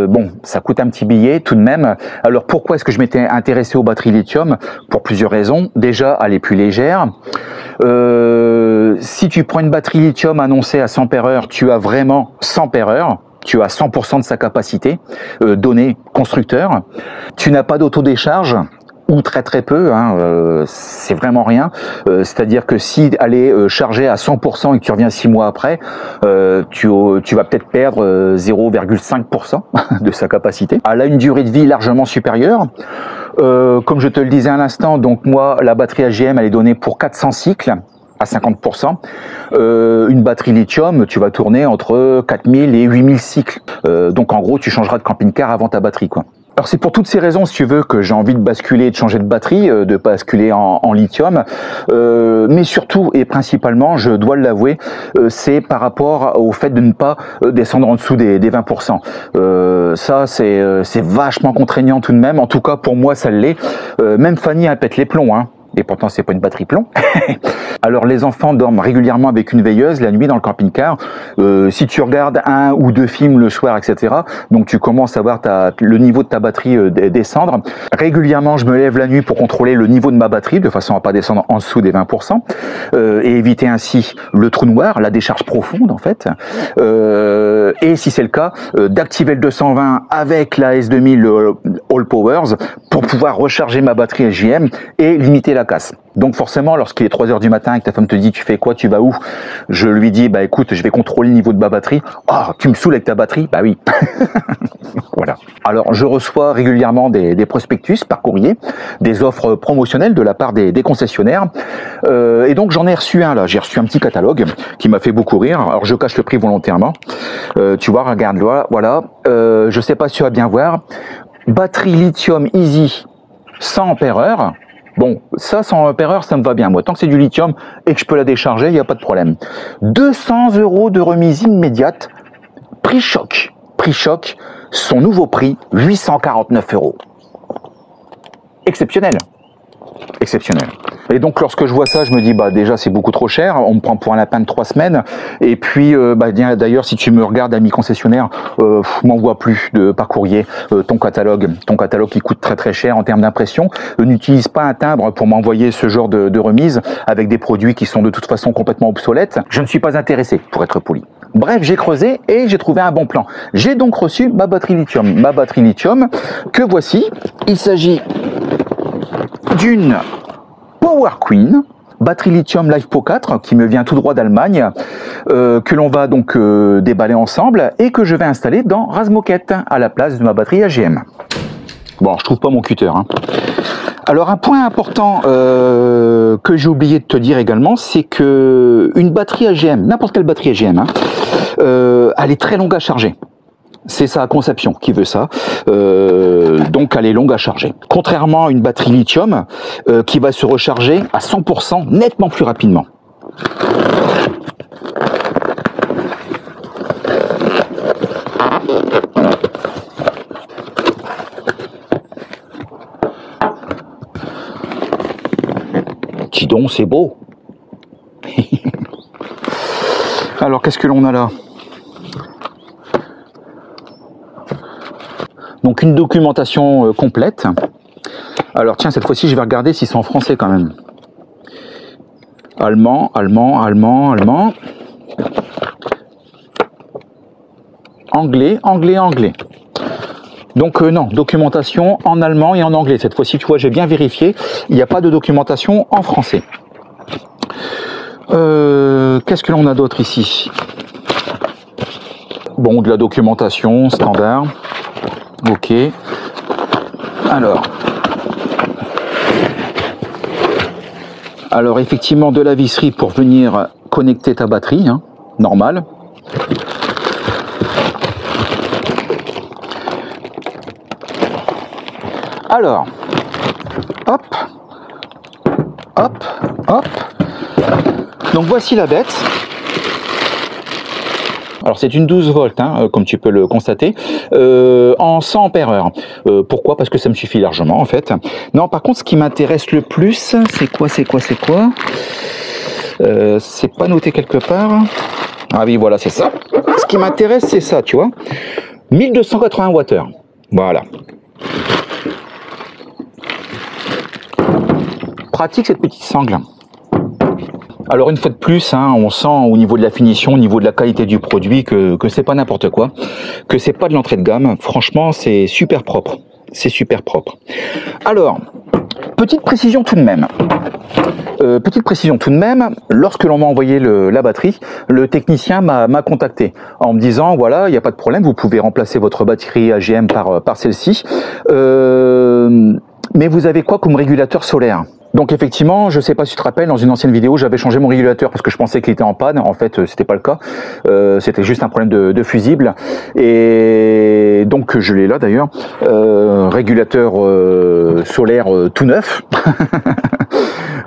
Bon, ça coûte un petit billet tout de même. Alors pourquoi est-ce que je m'étais intéressé aux batteries lithium? Pour plusieurs raisons. Déjà, elle est plus légère. Si tu prends une batterie lithium annoncée à 100 ampères-heure, tu as vraiment 100 ampères-heure. Tu as 100% de sa capacité donnée constructeur. Tu n'as pas d'autodécharge. Ou très peu, hein, c'est vraiment rien. C'est-à-dire que si elle est chargée à 100% et que tu reviens 6 mois après, tu vas peut-être perdre 0,5% de sa capacité. Elle a une durée de vie largement supérieure. Comme je te le disais à l'instant, donc moi, la batterie AGM, elle est donnée pour 400 cycles à 50%. Une batterie lithium, tu vas tourner entre 4000 et 8000 cycles. Donc en gros, tu changeras de camping-car avant ta batterie, quoi. Alors c'est pour toutes ces raisons, si tu veux, que j'ai envie de basculer, de changer de batterie, de basculer en lithium. Mais surtout et principalement, je dois l'avouer, c'est par rapport au fait de ne pas descendre en dessous des 20%. Ça, c'est vachement contraignant tout de même. En tout cas, pour moi, ça l'est. Même Fanny, elle pète les plombs, hein. Et pourtant, c'est pas une batterie plomb. Alors, les enfants dorment régulièrement avec une veilleuse la nuit dans le camping-car. Si tu regardes 1 ou 2 films le soir, etc., donc tu commences à voir le niveau de ta batterie descendre. Régulièrement, je me lève la nuit pour contrôler le niveau de ma batterie, de façon à pas descendre en dessous des 20%, et éviter ainsi le trou noir, la décharge profonde, en fait. Et si c'est le cas, d'activer le 220 avec la S2000 All Powers pour pouvoir recharger ma batterie AGM et limiter la casse. Donc forcément, lorsqu'il est 3 h du matin et que ta femme te dit tu fais quoi, tu vas où, je lui dis bah écoute, je vais contrôler le niveau de ma batterie. Oh, tu me saoules avec ta batterie? Bah oui. Voilà. Alors je reçois régulièrement des prospectus par courrier, des offres promotionnelles de la part des concessionnaires. Et donc j'en ai reçu un là. J'ai reçu un petit catalogue qui m'a fait beaucoup rire. Alors je cache le prix volontairement. Tu vois, regarde voilà. Je sais pas si tu vas bien voir. Batterie lithium Easy 100 ampères-heure. Bon, ça, 100 ampères-heure, ça me va bien. Moi, tant que c'est du lithium et que je peux la décharger, il n'y a pas de problème. 200 € de remise immédiate. Prix choc. Prix choc. Son nouveau prix, 849 €. Exceptionnel. Exceptionnel. Et donc lorsque je vois ça, je me dis bah déjà c'est beaucoup trop cher, on me prend pour un lapin de 3 semaines. Et puis d'ailleurs si tu me regardes ami concessionnaire, m'envoie plus par courrier ton catalogue qui coûte très très cher en termes d'impression. N'utilise pas un timbre pour m'envoyer ce genre de remise avec des produits qui sont de toute façon complètement obsolètes. Je ne suis pas intéressé pour être poli. Bref, j'ai creusé et j'ai trouvé un bon plan. J'ai donc reçu ma batterie lithium. Ma batterie lithium que voici. Il s'agit d'une Power Queen, batterie lithium LiFePO 4 qui me vient tout droit d'Allemagne, que l'on va donc déballer ensemble et que je vais installer dans Razmoket à la place de ma batterie AGM. Bon, je trouve pas mon cutter. Hein. Alors un point important que j'ai oublié de te dire également, c'est que une batterie AGM, n'importe quelle batterie AGM, hein, elle est très longue à charger. C'est sa conception qui veut ça, donc elle est longue à charger. Contrairement à une batterie lithium qui va se recharger à 100% nettement plus rapidement. Dis donc, c'est beau. Alors qu'est-ce que l'on a là ? Donc une documentation complète. Alors tiens, cette fois-ci, je vais regarder si c'est en français quand même. Allemand, allemand, allemand, allemand. Anglais, anglais, anglais. Donc non, documentation en allemand et en anglais. Cette fois-ci, tu vois, j'ai bien vérifié. Il n'y a pas de documentation en français. Qu'est-ce que l'on a d'autre ici? Bon, de la documentation standard. Ok. Alors effectivement de la visserie pour venir connecter ta batterie, hein, normal. Alors, hop, hop, hop. Donc voici la bête. Alors c'est une 12 volts, hein, comme tu peux le constater, en 100 ampères-heure. Pourquoi? Parce que ça me suffit largement en fait. Non, par contre, ce qui m'intéresse le plus, c'est quoi? C'est pas noté quelque part. Ah oui, voilà, c'est ça. Ce qui m'intéresse, c'est ça, tu vois. 1280 Wh. Voilà. Pratique cette petite sangle. Alors une fois de plus, hein, on sent au niveau de la finition, au niveau de la qualité du produit que c'est pas n'importe quoi, que c'est pas de l'entrée de gamme. Franchement, c'est super propre. C'est super propre. Alors, petite précision tout de même. Lorsque l'on m'a envoyé la batterie, le technicien m'a contacté en me disant, voilà, il n'y a pas de problème, vous pouvez remplacer votre batterie AGM par celle-ci. Mais vous avez quoi comme régulateur solaire? Donc effectivement, je sais pas si tu te rappelles, dans une ancienne vidéo, j'avais changé mon régulateur parce que je pensais qu'il était en panne. En fait, c'était pas le cas. C'était juste un problème de fusible. Et donc, je l'ai là d'ailleurs. Régulateur solaire tout neuf.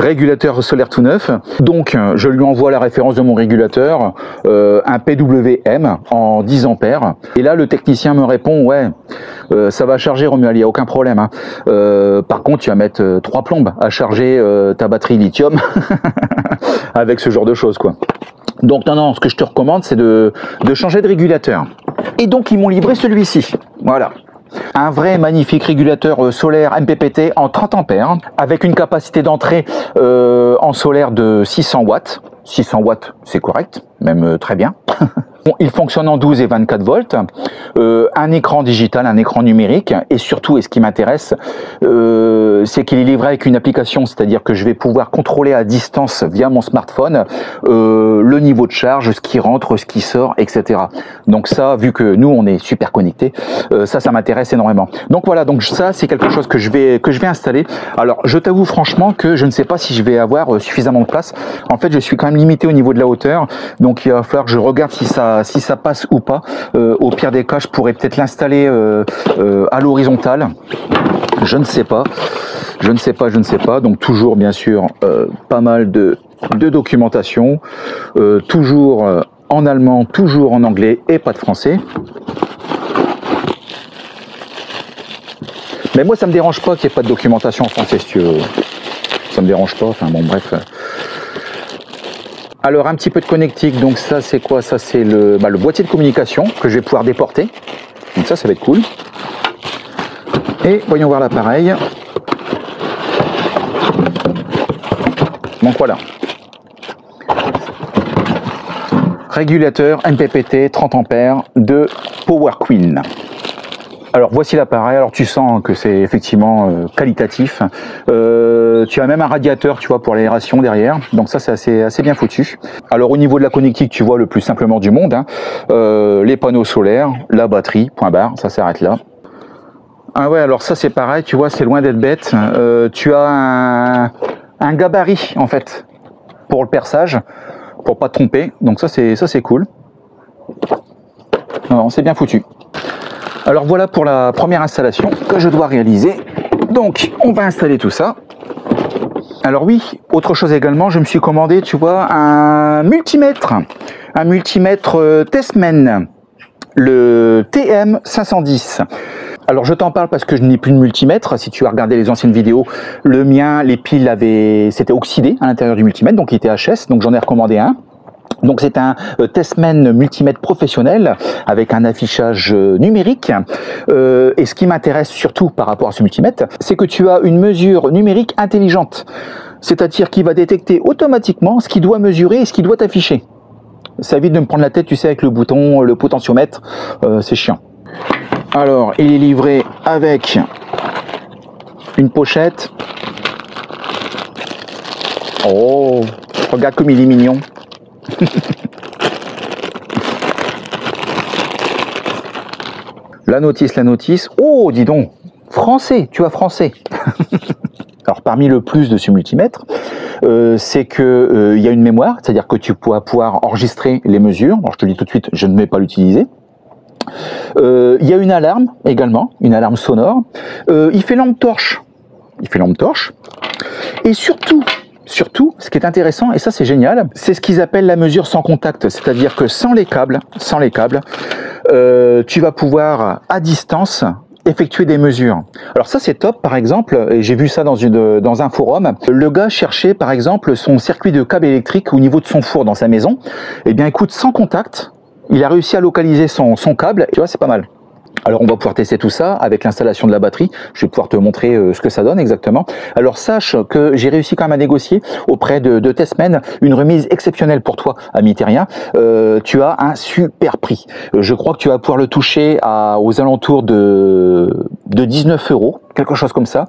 Régulateur solaire tout neuf. Donc, je lui envoie la référence de mon régulateur, un PWM en 10 ampères. Et là, le technicien me répond, ouais, ça va charger Romuald, il n'y a aucun problème. Hein. Par contre, tu vas mettre 3 plombes à charger ta batterie lithium avec ce genre de choses, quoi. Donc non, ce que je te recommande, c'est de changer de régulateur. Et donc, ils m'ont livré celui-ci. Voilà. Un vrai magnifique régulateur solaire MPPT en 30 ampères avec une capacité d'entrée en solaire de 600 watts. 600 watts, c'est correct, même très bien. Il fonctionne en 12 et 24 volts, un écran digital, un écran numérique, et surtout, et ce qui m'intéresse, c'est qu'il est livré avec une application, c'est-à-dire que je vais pouvoir contrôler à distance via mon smartphone le niveau de charge, ce qui rentre, ce qui sort, etc. Donc ça, vu que nous, on est super connectés, ça m'intéresse énormément. Donc voilà, donc ça, c'est quelque chose que je vais installer. Alors, je t'avoue franchement que je ne sais pas si je vais avoir suffisamment de place. En fait, je suis quand même limité au niveau de la hauteur, donc il va falloir que je regarde si ça passe ou pas. Au pire des cas, je pourrais peut-être l'installer à l'horizontale. Je ne sais pas. Donc toujours, bien sûr, pas mal de documentation. Toujours en allemand, toujours en anglais et pas de français. Mais moi, ça me dérange pas qu'il n'y ait pas de documentation en français, si tu veux. ça me dérange pas, enfin bon bref. Alors un petit peu de connectique, donc ça c'est quoi? Ça c'est le boîtier de communication que je vais pouvoir déporter. Donc ça va être cool. Et voyons voir l'appareil. Donc voilà. Régulateur MPPT 30 ampères de Power Queen. Alors voici l'appareil, alors tu sens que c'est effectivement qualitatif. Tu as même un radiateur, tu vois, pour l'aération derrière, donc ça c'est assez bien foutu. Alors au niveau de la connectique, tu vois le plus simplement du monde, hein. Les panneaux solaires, la batterie, point barre, ça s'arrête là. Ah ouais, alors ça c'est pareil, tu vois, c'est loin d'être bête. Tu as un gabarit en fait pour le perçage, pour pas te tromper, donc ça c'est cool. Non, c'est bien foutu. Alors voilà pour la première installation que je dois réaliser. Donc on va installer tout ça. Alors oui, autre chose également, je me suis commandé, tu vois, un multimètre Testmen, le TM510. Alors je t'en parle parce que je n'ai plus de multimètre. Si tu as regardé les anciennes vidéos, le mien, les piles s'étaient oxydées à l'intérieur du multimètre, donc il était HS, donc j'en ai recommandé un. Donc c'est un Testmen multimètre professionnel avec un affichage numérique. Et ce qui m'intéresse surtout par rapport à ce multimètre, c'est que tu as une mesure numérique intelligente. C'est-à-dire qu'il va détecter automatiquement ce qu'il doit mesurer et ce qu'il doit afficher. Ça évite de me prendre la tête, tu sais, avec le bouton, le potentiomètre, c'est chiant. Alors, il est livré avec une pochette. Oh, regarde comme il est mignon. La notice. Oh, dis donc, français, tu vois, français. Alors, parmi le plus de ce multimètre, c'est que il y a une mémoire, c'est-à-dire que tu pourras pouvoir enregistrer les mesures. Alors, je te dis tout de suite, je ne vais pas l'utiliser. Il y a une alarme également, une alarme sonore. Il fait lampe torche. Et surtout, ce qui est intéressant, et ça c'est génial, c'est ce qu'ils appellent la mesure sans contact. C'est-à-dire que sans les câbles, tu vas pouvoir à distance effectuer des mesures. Alors ça c'est top, par exemple, et j'ai vu ça dans un forum, le gars cherchait par exemple son circuit de câble électrique au niveau de son four dans sa maison. Eh bien écoute, sans contact, il a réussi à localiser son câble, tu vois, c'est pas mal. Alors on va pouvoir tester tout ça avec l'installation de la batterie. Je vais pouvoir te montrer ce que ça donne exactement. Alors sache que j'ai réussi quand même à négocier auprès de Testmen une remise exceptionnelle pour toi, ami terrien. Tu as un super prix. Je crois que tu vas pouvoir le toucher aux alentours de 19 €, quelque chose comme ça.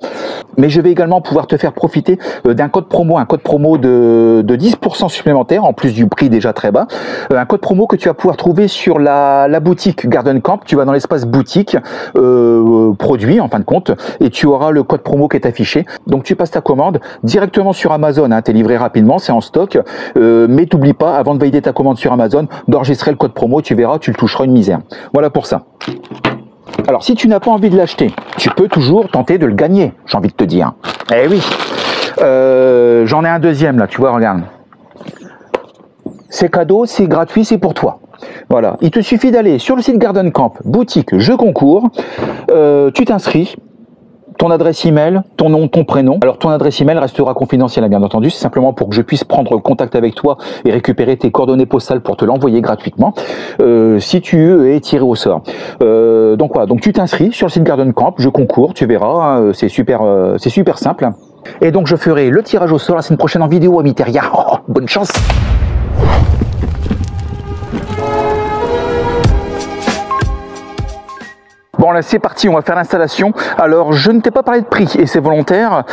Mais je vais également pouvoir te faire profiter d'un code promo, de 10% supplémentaire, en plus du prix déjà très bas. Un code promo que tu vas pouvoir trouver sur la boutique Garden Camp. Tu vas dans l'espace boutique, produit en fin de compte, et tu auras le code promo qui est affiché. Donc tu passes ta commande directement sur Amazon, hein, tu es livré rapidement, c'est en stock. Mais t'oublie pas, avant de valider ta commande sur Amazon, d'enregistrer le code promo, tu verras, tu le toucheras une misère. Voilà pour ça. Alors, si tu n'as pas envie de l'acheter, tu peux toujours tenter de le gagner, j'ai envie de te dire. Eh oui, j'en ai un deuxième là, tu vois, regarde. C'est cadeau, c'est gratuit, c'est pour toi. Voilà, il te suffit d'aller sur le site Garden Camp, boutique Jeux Concours, tu t'inscris, ton adresse email, ton nom, ton prénom. Alors ton adresse email restera confidentielle, bien entendu, c'est simplement pour que je puisse prendre contact avec toi et récupérer tes coordonnées postales pour te l'envoyer gratuitement, si tu es tiré au sort. Donc voilà, donc tu t'inscris sur le site Garden Camp, Jeux Concours, tu verras, hein, c'est super simple. Et donc je ferai le tirage au sort la semaine prochaine en vidéo, ami terrien. Oh, bonne chance. Bon là c'est parti, on va faire l'installation. Alors je ne t'ai pas parlé de prix et c'est volontaire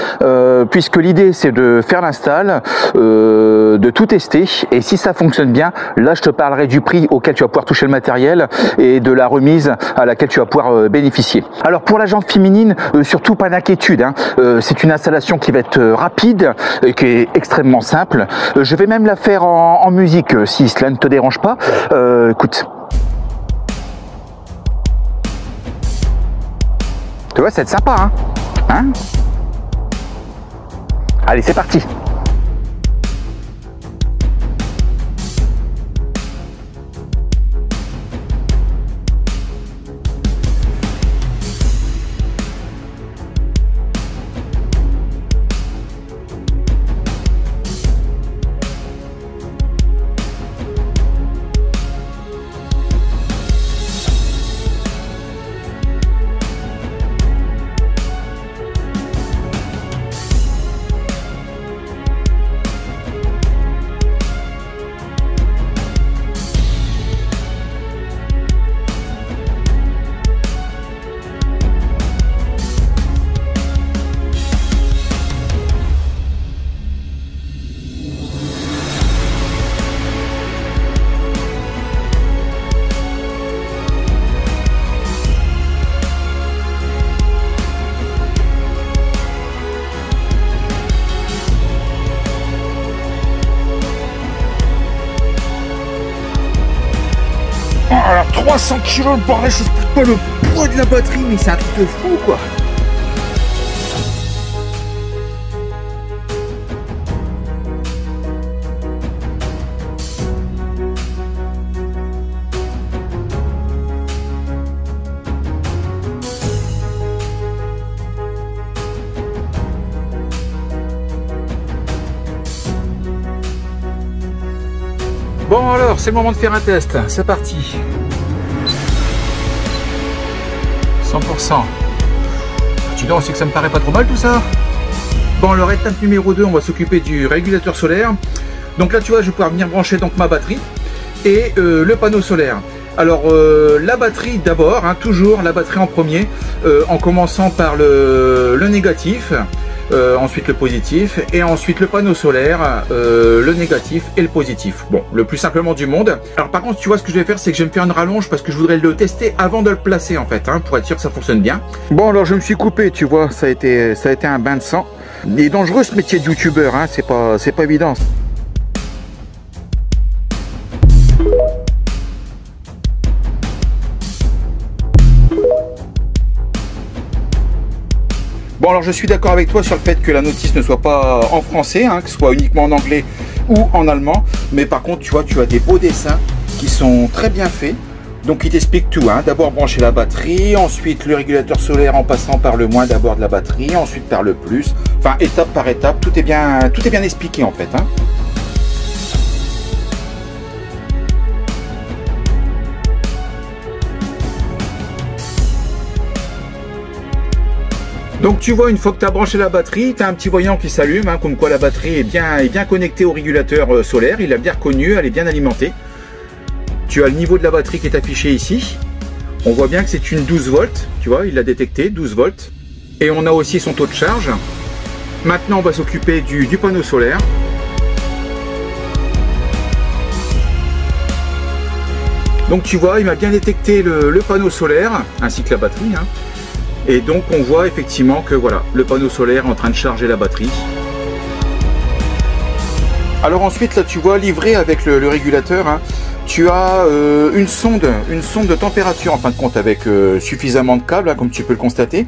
puisque l'idée c'est de faire l'install, de tout tester et si ça fonctionne bien, là je te parlerai du prix auquel tu vas pouvoir toucher le matériel et de la remise à laquelle tu vas pouvoir bénéficier. Alors pour la jante féminine, surtout pas d'inquiétude, hein. C'est une installation qui va être rapide et qui est extrêmement simple. Je vais même la faire en musique si cela ne te dérange pas. Écoute. Tu vois, c'est sympa, hein, Allez, c'est parti. 300 kg le bordel, je sais pas le poids de la batterie, mais c'est un truc de fou quoi. Bon alors, c'est le moment de faire un test, c'est parti. 100%. Tu vois, on sait que ça me paraît pas trop mal tout ça. Bon, alors étape numéro 2, on va s'occuper du régulateur solaire. Donc là, tu vois, je vais pouvoir venir brancher donc ma batterie et le panneau solaire. Alors la batterie d'abord, hein, toujours la batterie en premier, en commençant par le négatif. Ensuite le positif et ensuite le panneau solaire, le négatif et le positif. Bon, le plus simplement du monde. Alors par contre, tu vois, ce que je vais faire, c'est que je vais me faire une rallonge parce que je voudrais le tester avant de le placer en fait, hein, pour être sûr que ça fonctionne bien. Bon, alors je me suis coupé, tu vois, ça a été un bain de sang. Il est dangereux ce métier de youtubeur, hein, c'est pas évident. Bon, alors je suis d'accord avec toi sur le fait que la notice ne soit pas en français, hein, que ce soit uniquement en anglais ou en allemand. Mais par contre, tu vois, tu as des beaux dessins qui sont très bien faits. Donc il t'explique tout, hein. D'abord brancher la batterie, ensuite le régulateur solaire en passant par le moins d'abord de la batterie, ensuite par le plus. Enfin, étape par étape, tout est bien expliqué en fait, hein. Donc tu vois, une fois que tu as branché la batterie, tu as un petit voyant qui s'allume, hein, comme quoi la batterie est bien connectée au régulateur solaire, il l'a bien reconnu, elle est bien alimentée. Tu as le niveau de la batterie qui est affiché ici. On voit bien que c'est une 12 volts, tu vois, il l'a détecté, 12 volts. Et on a aussi son taux de charge. Maintenant on va s'occuper du panneau solaire. Donc tu vois, il m'a bien détecté le panneau solaire, ainsi que la batterie, hein. Et donc on voit effectivement que voilà, le panneau solaire est en train de charger la batterie. Alors ensuite là tu vois, livré avec le régulateur, hein, tu as une sonde de température en fin de compte avec suffisamment de câbles, hein, comme tu peux le constater,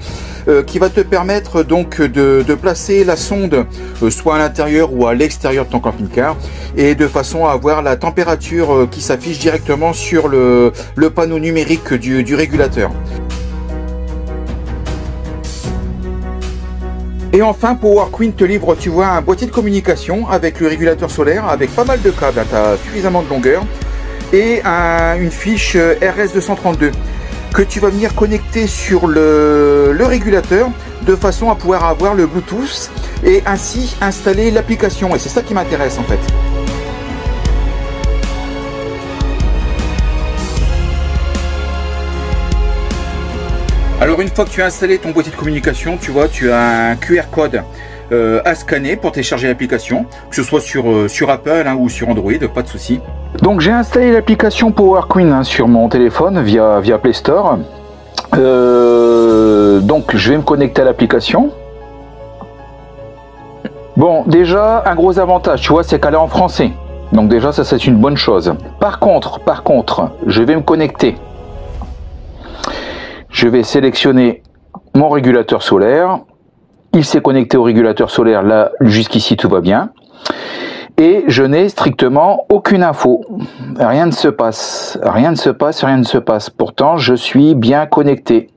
qui va te permettre donc de placer la sonde soit à l'intérieur ou à l'extérieur de ton camping-car, et de façon à avoir la température qui s'affiche directement sur le panneau numérique du régulateur. Et enfin, Power Queen te livre, tu vois, un boîtier de communication avec le régulateur solaire, avec pas mal de câbles, hein, tu as suffisamment de longueur, et une fiche RS232 que tu vas venir connecter sur le régulateur de façon à pouvoir avoir le Bluetooth et ainsi installer l'application. Et c'est ça qui m'intéresse en fait. Alors une fois que tu as installé ton boîtier de communication, tu vois, tu as un QR code à scanner pour télécharger l'application, que ce soit sur Apple, hein, ou sur Android, pas de souci. Donc j'ai installé l'application Power Queen, hein, sur mon téléphone via Play Store. Donc je vais me connecter à l'application. Bon, déjà un gros avantage, tu vois, c'est qu'elle est en français. Donc déjà ça c'est une bonne chose. Par contre, je vais me connecter. Je vais sélectionner mon régulateur solaire. Il s'est connecté au régulateur solaire. Là, jusqu'ici, tout va bien. Et je n'ai strictement aucune info. Rien ne se passe. Rien ne se passe, rien ne se passe. Pourtant, je suis bien connecté.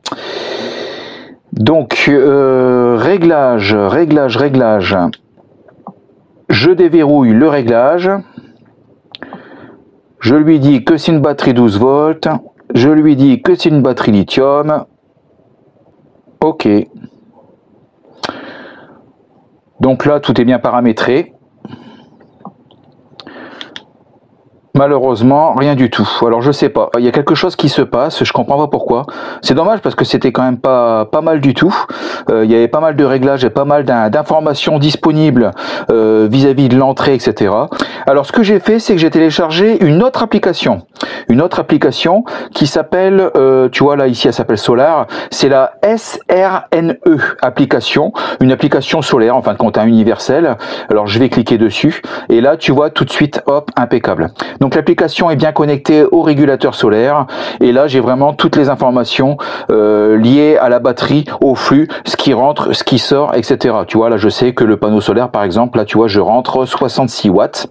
Donc, réglage. Je déverrouille le réglage. Je lui dis que c'est une batterie 12 volts. Je lui dis que c'est une batterie lithium. Ok. Donc là, tout est bien paramétré. Malheureusement, rien du tout. Alors je sais pas, il y a quelque chose qui se passe, je comprends pas pourquoi. C'est dommage parce que c'était quand même pas mal du tout. Il y avait pas mal de réglages et pas mal d'informations disponibles vis-à-vis de l'entrée, etc. Alors ce que j'ai fait, c'est que j'ai téléchargé une autre application qui s'appelle, tu vois là ici elle s'appelle Solar, c'est la SRNE application, une application solaire en fin de compte, un universel. Alors je vais cliquer dessus et là tu vois tout de suite, hop, impeccable. Donc Donc l'application est bien connectée au régulateur solaire et là j'ai vraiment toutes les informations liées à la batterie, au flux, ce qui rentre, ce qui sort, etc. Tu vois, là je sais que le panneau solaire par exemple, là tu vois je rentre 66 watts.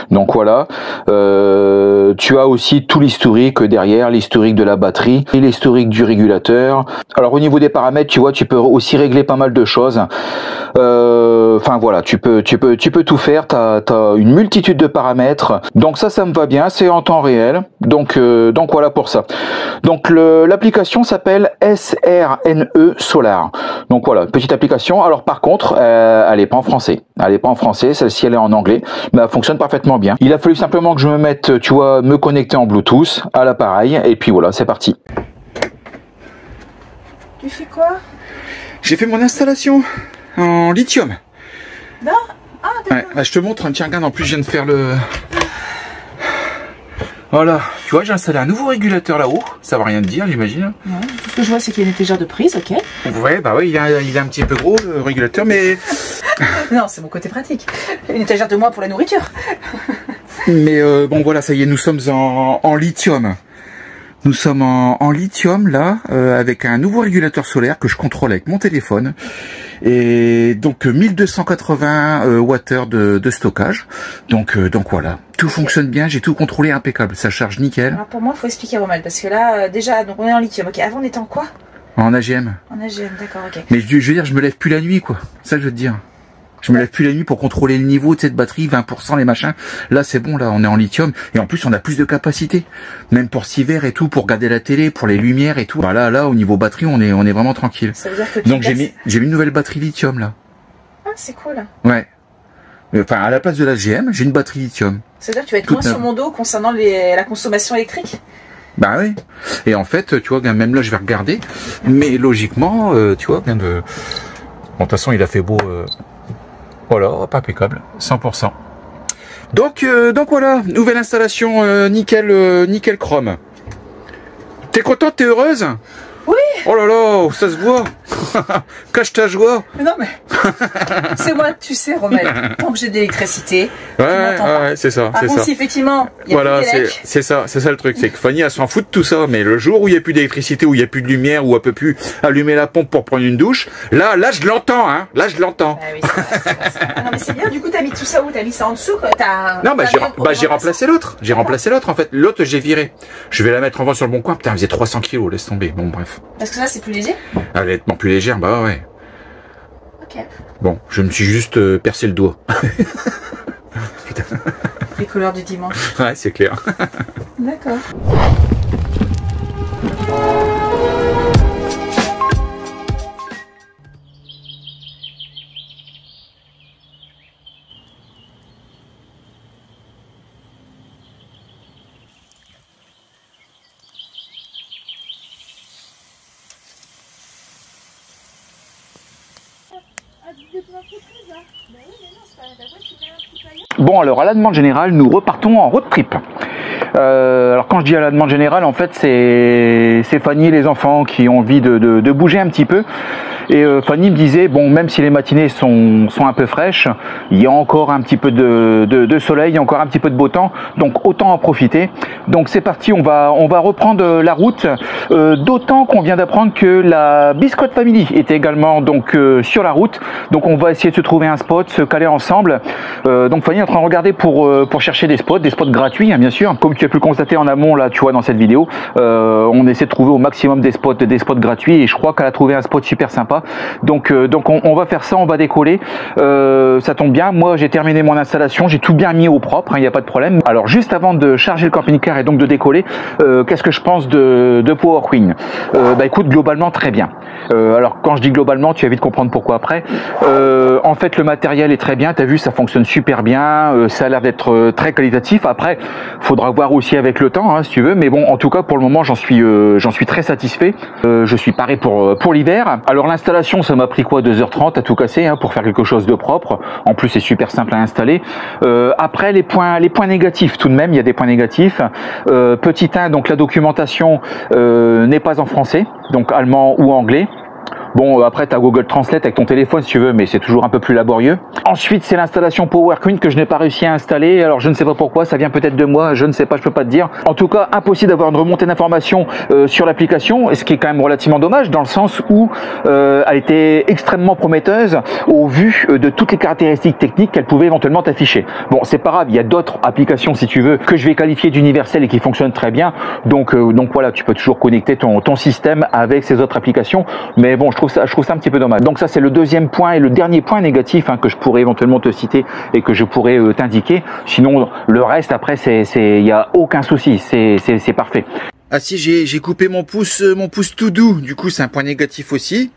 Donc voilà, tu as aussi tout l'historique derrière, l'historique de la batterie et l'historique du régulateur. Alors au niveau des paramètres, tu vois, tu peux aussi régler pas mal de choses. Enfin voilà, tu peux tout faire. T'as une multitude de paramètres. Donc ça me va bien, c'est en temps réel. Donc voilà pour ça. Donc l'application s'appelle SRNE Solar. Donc voilà, petite application. Alors par contre, elle est pas en français. Elle est pas en français. Celle-ci elle est en anglais, mais elle fonctionne parfaitement bien. Il a fallu simplement que je me mette, tu vois, me connecter en Bluetooth à l'appareil et puis voilà, c'est parti. Tu fais quoi? J'ai fait mon installation en lithium. Non? Ah d'accord. Ouais, bah, je te montre, tiens regarde, en plus je viens de faire le... Voilà, tu vois j'ai installé un nouveau régulateur là-haut, ça va rien te dire j'imagine. Ouais, tout ce que je vois c'est qu'il y a une étagère de prise, ok. Ouais bah ouais, il est un petit peu gros le régulateur mais... Non, c'est mon côté pratique. Une étagère de moins pour la nourriture. Mais bon voilà, ça y est, nous sommes en lithium. Nous sommes en lithium là, avec un nouveau régulateur solaire que je contrôle avec mon téléphone. Et donc 1280 Wh de stockage. Donc voilà, tout fonctionne bien, j'ai tout contrôlé impeccable, ça charge nickel. Alors pour moi, il faut expliquer Romal, parce que là, déjà, donc on est en lithium. Ok, avant on était en quoi? En AGM. En AGM, d'accord, ok. Mais je veux dire, je me lève plus la nuit quoi, ça que je veux te dire. Je me lève plus la nuit pour contrôler le niveau de cette batterie, 20%, les machins. Là, c'est bon, là, on est en lithium. Et en plus, on a plus de capacité. Même pour cet hiver et tout, pour regarder la télé, pour les lumières et tout. Bah là, au niveau batterie, on est vraiment tranquille. Ça veut dire que donc, j'ai mis une nouvelle batterie lithium, là. Ah, c'est cool. Ouais. Enfin, à la place de la GM, j'ai une batterie lithium. Ça veut dire que tu vas être moins sur mon dos concernant la consommation électrique? Bah oui. Et en fait, tu vois, même là, je vais regarder. Mais logiquement, tu vois, bien de... Bon, de toute façon, il a fait beau... Voilà, hop, impeccable, 100%. Donc voilà, nouvelle installation nickel chrome. T'es contente, t'es heureuse? Oui. Oh là là, ça se voit. Cache ta joie. Mais non mais, c'est moi, tu sais Rommel, tant que j'ai de l'électricité, ouais, c'est ça. Par contre, si effectivement, il y a voilà, plus c'est ça le truc, c'est que Fanny, elle s'en fout de tout ça, mais le jour où il n'y a plus d'électricité, où il n'y a plus de lumière, où elle peut plus allumer la pompe pour prendre une douche, là je l'entends, hein, là je l'entends. Ah oui, c'est vrai. Ah non mais c'est bien, du coup t'as mis tout ça où? T'as mis ça en dessous quoi? Non, j'ai remplacé l'autre, en fait, l'autre j'ai viré. Je vais la mettre en vente sur le bon coin, putain, elle faisait 300 kilos, laisse tomber, bon bref. Parce que là c'est plus léger? Elle est nettement plus légère, bah ouais. Ok. Bon, je me suis juste percé le doigt. Putain. Les couleurs du dimanche. Ouais, c'est clair. D'accord. Bon alors à la demande générale, nous repartons en road trip. Alors quand je dis à la demande générale, en fait c'est Fanny et les enfants qui ont envie de bouger un petit peu. Et Fanny me disait, bon, même si les matinées sont un peu fraîches, il y a encore un petit peu de soleil, il y a encore un petit peu de beau temps, donc autant en profiter. Donc c'est parti, on va reprendre la route, d'autant qu'on vient d'apprendre que la Biscotte Family était également donc sur la route. Donc on va essayer de se trouver un spot, se caler ensemble. Donc Fanny est en train de regarder pour chercher des spots gratuits, hein, bien sûr. Comme tu as pu le constater en amont là, tu vois, dans cette vidéo, on essaie de trouver au maximum des spots gratuits, et je crois qu'elle a trouvé un spot super sympa. Donc on va faire ça, on va décoller. Ça tombe bien, moi j'ai terminé mon installation, j'ai tout bien mis au propre, il n'y a pas de problème. Alors juste avant de charger le camping-car et donc de décoller, qu'est-ce que je pense de Power Queen? Bah écoute, globalement très bien. Alors quand je dis globalement, tu vas vite comprendre pourquoi après. En fait le matériel est très bien, tu as vu, ça fonctionne super bien, ça a l'air d'être très qualitatif. Après faudra voir aussi avec le temps, hein, si tu veux, mais bon, en tout cas pour le moment j'en suis très satisfait. Je suis paré pour l'hiver. Alors l'installation, ça m'a pris quoi, 2h30 à tout casser, hein, pour faire quelque chose de propre. En plus c'est super simple à installer. Après les points négatifs, tout de même il y a des points négatifs. Petit 1, donc la documentation n'est pas en français, donc allemand ou anglais. Bon, après, tu as Google Translate avec ton téléphone si tu veux, mais c'est toujours un peu plus laborieux. Ensuite, c'est l'installation PowerQueen que je n'ai pas réussi à installer. Alors, je ne sais pas pourquoi, ça vient peut-être de moi, je ne sais pas, je peux pas te dire. En tout cas, impossible d'avoir une remontée d'informations sur l'application, ce qui est quand même relativement dommage dans le sens où elle était extrêmement prometteuse au vu de toutes les caractéristiques techniques qu'elle pouvait éventuellement t'afficher. Bon, c'est pas grave, il y a d'autres applications si tu veux que je vais qualifier d'universelles et qui fonctionnent très bien. Donc voilà, tu peux toujours connecter ton système avec ces autres applications. Mais bon, je trouve ça un petit peu dommage. Donc ça, c'est le deuxième point et le dernier point négatif que je pourrais éventuellement te citer et que je pourrais t'indiquer. Sinon, le reste après, il n'y a aucun souci, c'est parfait. Ah si, j'ai coupé mon pouce tout doux, du coup c'est un point négatif aussi.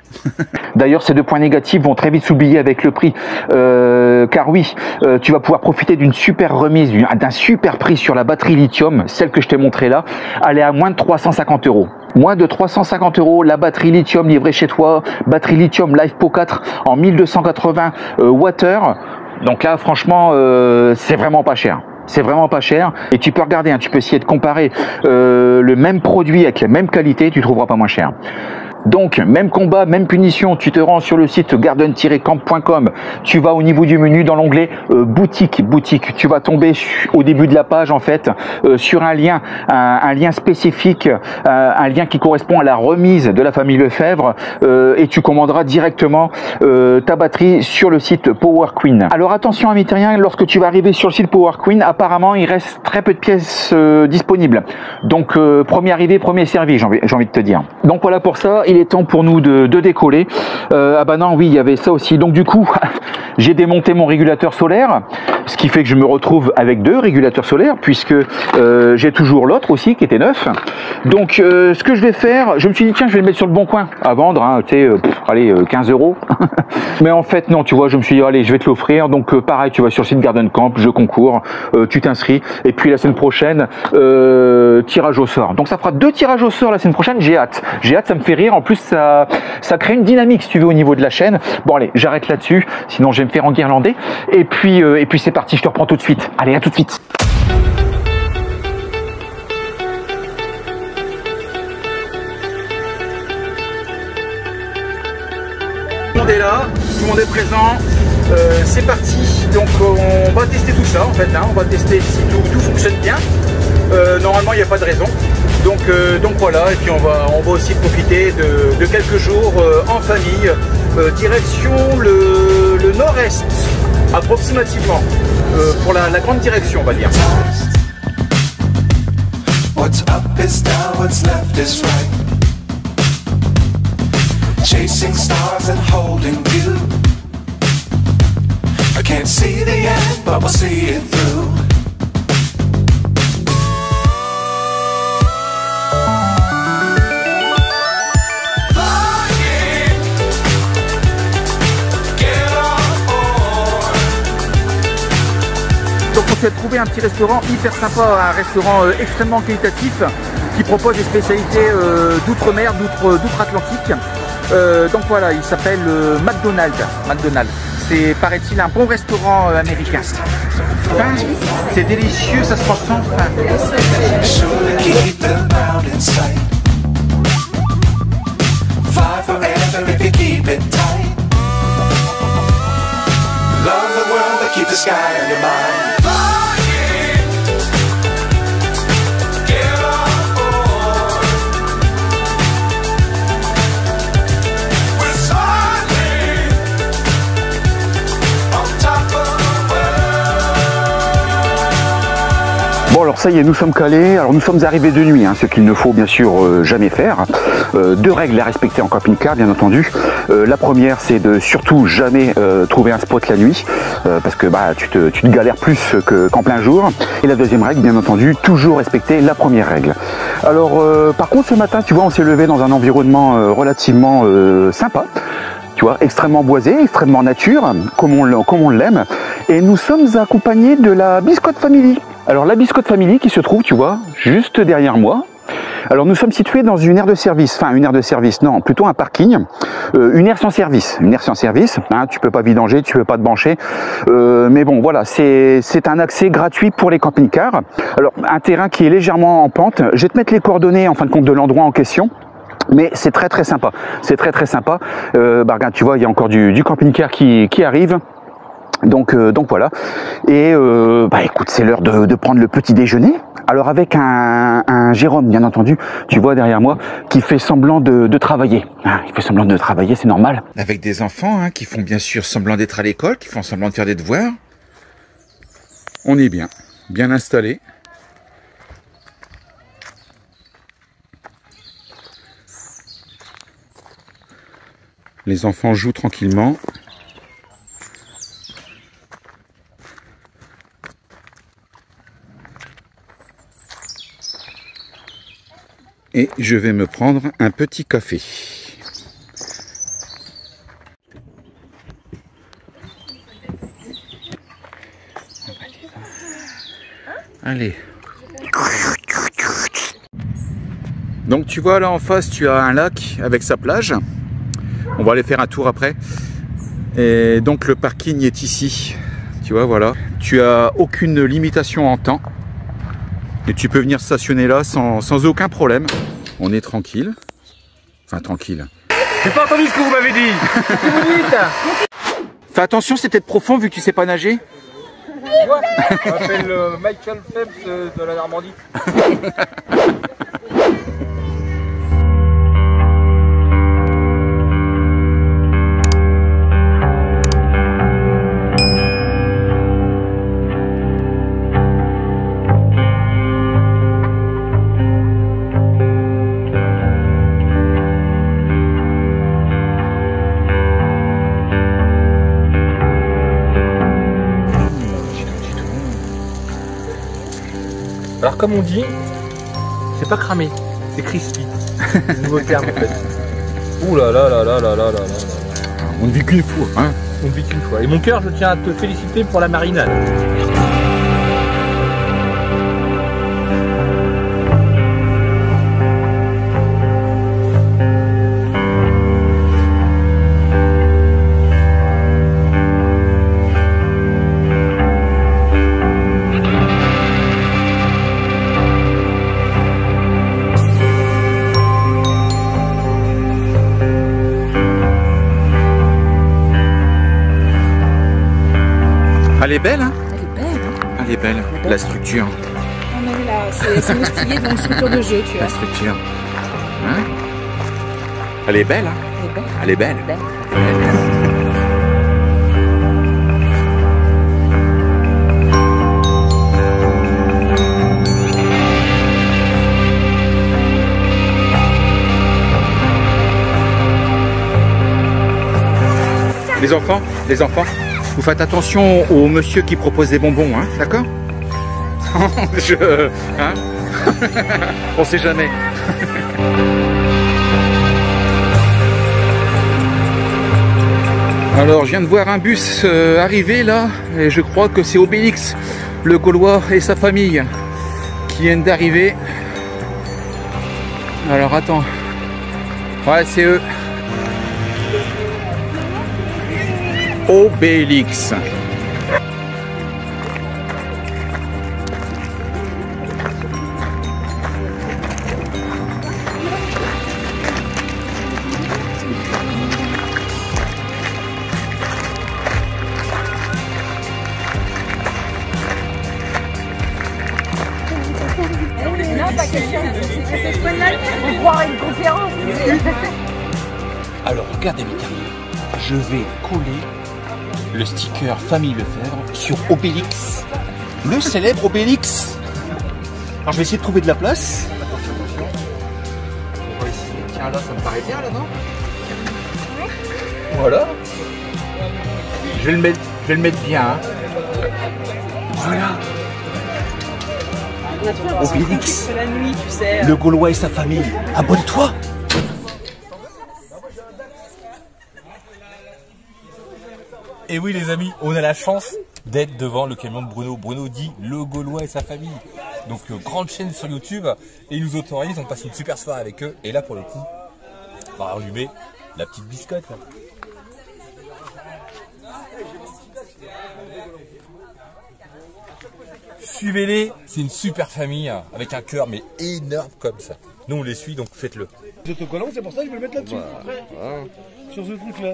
D'ailleurs, ces deux points négatifs vont très vite s'oublier avec le prix, car oui, tu vas pouvoir profiter d'une super remise, d'un super prix sur la batterie lithium, celle que je t'ai montrée là, elle est à moins de 350 €. Moins de 350 €, la batterie lithium livrée chez toi, batterie lithium LiFePO 4 en 1280 Wh. Donc là, franchement, c'est vraiment pas cher. C'est vraiment pas cher et tu peux regarder, tu peux essayer de comparer le même produit avec la même qualité, tu trouveras pas moins cher. Donc, même combat, même punition, tu te rends sur le site garden-camp.com, tu vas au niveau du menu dans l'onglet boutique, tu vas tomber au début de la page en fait sur un lien spécifique, un lien qui correspond à la remise de la famille Lefebvre et tu commanderas directement ta batterie sur le site PowerQueen. Alors attention à rien, lorsque tu vas arriver sur le site PowerQueen, apparemment il reste très peu de pièces disponibles. Donc premier arrivé, premier servi, j'ai envie de te dire. Donc voilà pour ça. Il est temps pour nous de décoller. Ah bah non, oui, il y avait ça aussi. Donc du coup, j'ai démonté mon régulateur solaire, ce qui fait que je me retrouve avec deux régulateurs solaires, puisque j'ai toujours l'autre aussi qui était neuf. Donc ce que je vais faire, je me suis dit tiens, je vais le mettre sur le bon coin à vendre, tu sais, allez, 15 €. Mais en fait non, tu vois, je me suis dit allez, je vais te l'offrir. Donc pareil, tu vas sur le site Garden Camp, je concours, tu t'inscris, et puis la semaine prochaine, tirage au sort. Donc ça fera 2 tirages au sort la semaine prochaine. J'ai hâte, ça me fait rire. En plus, ça crée une dynamique, si tu veux, au niveau de la chaîne. Bon, allez, j'arrête là-dessus, sinon je vais me faire enguirlander. Et puis c'est parti, je te reprends tout de suite. Allez, à tout de suite. Tout le monde est là, tout le monde est présent. C'est parti. Donc on va tester tout ça en fait. On va tester si tout fonctionne bien. Normalement, il n'y a pas de raison. Donc voilà, et puis on va aussi profiter de quelques jours en famille, direction le nord-est, approximativement, pour la grande direction, on va dire. What's up is down, what's left is right. Chasing stars and holding you. I can't see the end, but we'll see it through. Donc on s'est trouvé un petit restaurant hyper sympa, un restaurant extrêmement qualitatif qui propose des spécialités d'outre-mer, d'outre-Atlantique. Donc voilà, il s'appelle McDonald's. C'est, paraît-il, un bon restaurant américain. C'est délicieux, ça se mange sans faim. Bon alors ça y est, nous sommes calés. Alors nous sommes arrivés de nuit, ce qu'il ne faut bien sûr jamais faire. 2 règles à respecter en camping-car, bien entendu. La première, c'est de surtout jamais trouver un spot la nuit, parce que tu te galères plus qu'en plein jour. Et la deuxième règle, bien entendu, toujours respecter la première règle. Alors par contre, ce matin, tu vois, on s'est levé dans un environnement relativement sympa. Tu vois, extrêmement boisé, extrêmement nature, comme on l'aime. Et nous sommes accompagnés de la Biscotte Family. Alors la Biscotte Family qui se trouve, tu vois, juste derrière moi. Alors nous sommes situés dans une aire de service, enfin une aire de service, non, plutôt un parking, une aire sans service, tu peux pas vidanger, tu peux pas te brancher, mais bon voilà, c'est un accès gratuit pour les camping-cars. Alors un terrain qui est légèrement en pente, je vais te mettre les coordonnées en fin de compte de l'endroit en question. Mais c'est très très sympa. C'est très très sympa. Bah, regarde, tu vois, il y a encore du camping-car qui arrive. Donc voilà. Et bah écoute, c'est l'heure de prendre le petit déjeuner. Alors avec un Jérôme, bien entendu, tu vois derrière moi, qui fait semblant de travailler. Ah, il fait semblant de travailler, c'est normal. Avec des enfants qui font bien sûr semblant d'être à l'école, qui font semblant de faire des devoirs. On est bien installé. Les enfants jouent tranquillement. Et je vais me prendre un petit café. Allez. Donc tu vois là en face, tu as un lac avec sa plage. On va aller faire un tour après. Et donc le parking est ici. Tu vois, voilà. Tu as aucune limitation en temps. Et tu peux venir stationner là sans aucun problème. On est tranquille. Enfin, tranquille. J'ai pas entendu ce que vous m'avez dit. Fais attention, c'est peut-être profond vu que tu sais pas nager. Ouais, je m'appelle Michael Phelps de la Normandie. Alors comme on dit, c'est pas cramé, c'est crispy. C'est le nouveau terme en fait. Ouh là là là là là là là là. On ne vit qu'une fois, hein. On ne vit qu'une fois. Et mon cœur, je tiens à te féliciter pour la marinade. Elle est belle, hein? Elle est belle, hein? Elle est belle, la structure. On a vu là, c'est moustillé dans une structure de jeu, tu vois. La structure. Hein? Elle est belle, hein? Elle est belle. Elle est belle. Les enfants, vous faites attention au monsieur qui propose des bonbons, hein, d'accord? Hein? On sait jamais. Alors, je viens de voir un bus arriver là, et je crois que c'est Obélix, le Gaulois et sa famille, qui viennent d'arriver. Alors, attends. Ouais, c'est eux. Obélix. Alors regardez mes amis, je vais coller le sticker Famille Lefebvre sur Obélix, le célèbre Obélix. Alors je vais essayer de trouver de la place. On va essayer. Tiens, là, ça me paraît bien, là, non? Voilà. Je vais le mettre bien, hein. Voilà. Obélix, C'est la nuit, tu sais. le Gaulois et sa famille. Abonne-toi. Et oui les amis, on a la chance d'être devant le camion de Bruno. Bruno dit le Gaulois et sa famille. Donc grande chaîne sur YouTube et ils nous autorisent, on passe une super soirée avec eux. Et là pour le coup, on va allumer la petite biscotte là. Suivez-les, c'est une super famille avec un cœur mais énorme comme ça. Nous on les suit donc faites-le. Les autocollants, c'est pour ça que je vais le mettre là-dessus. Voilà. Sur ce truc-là.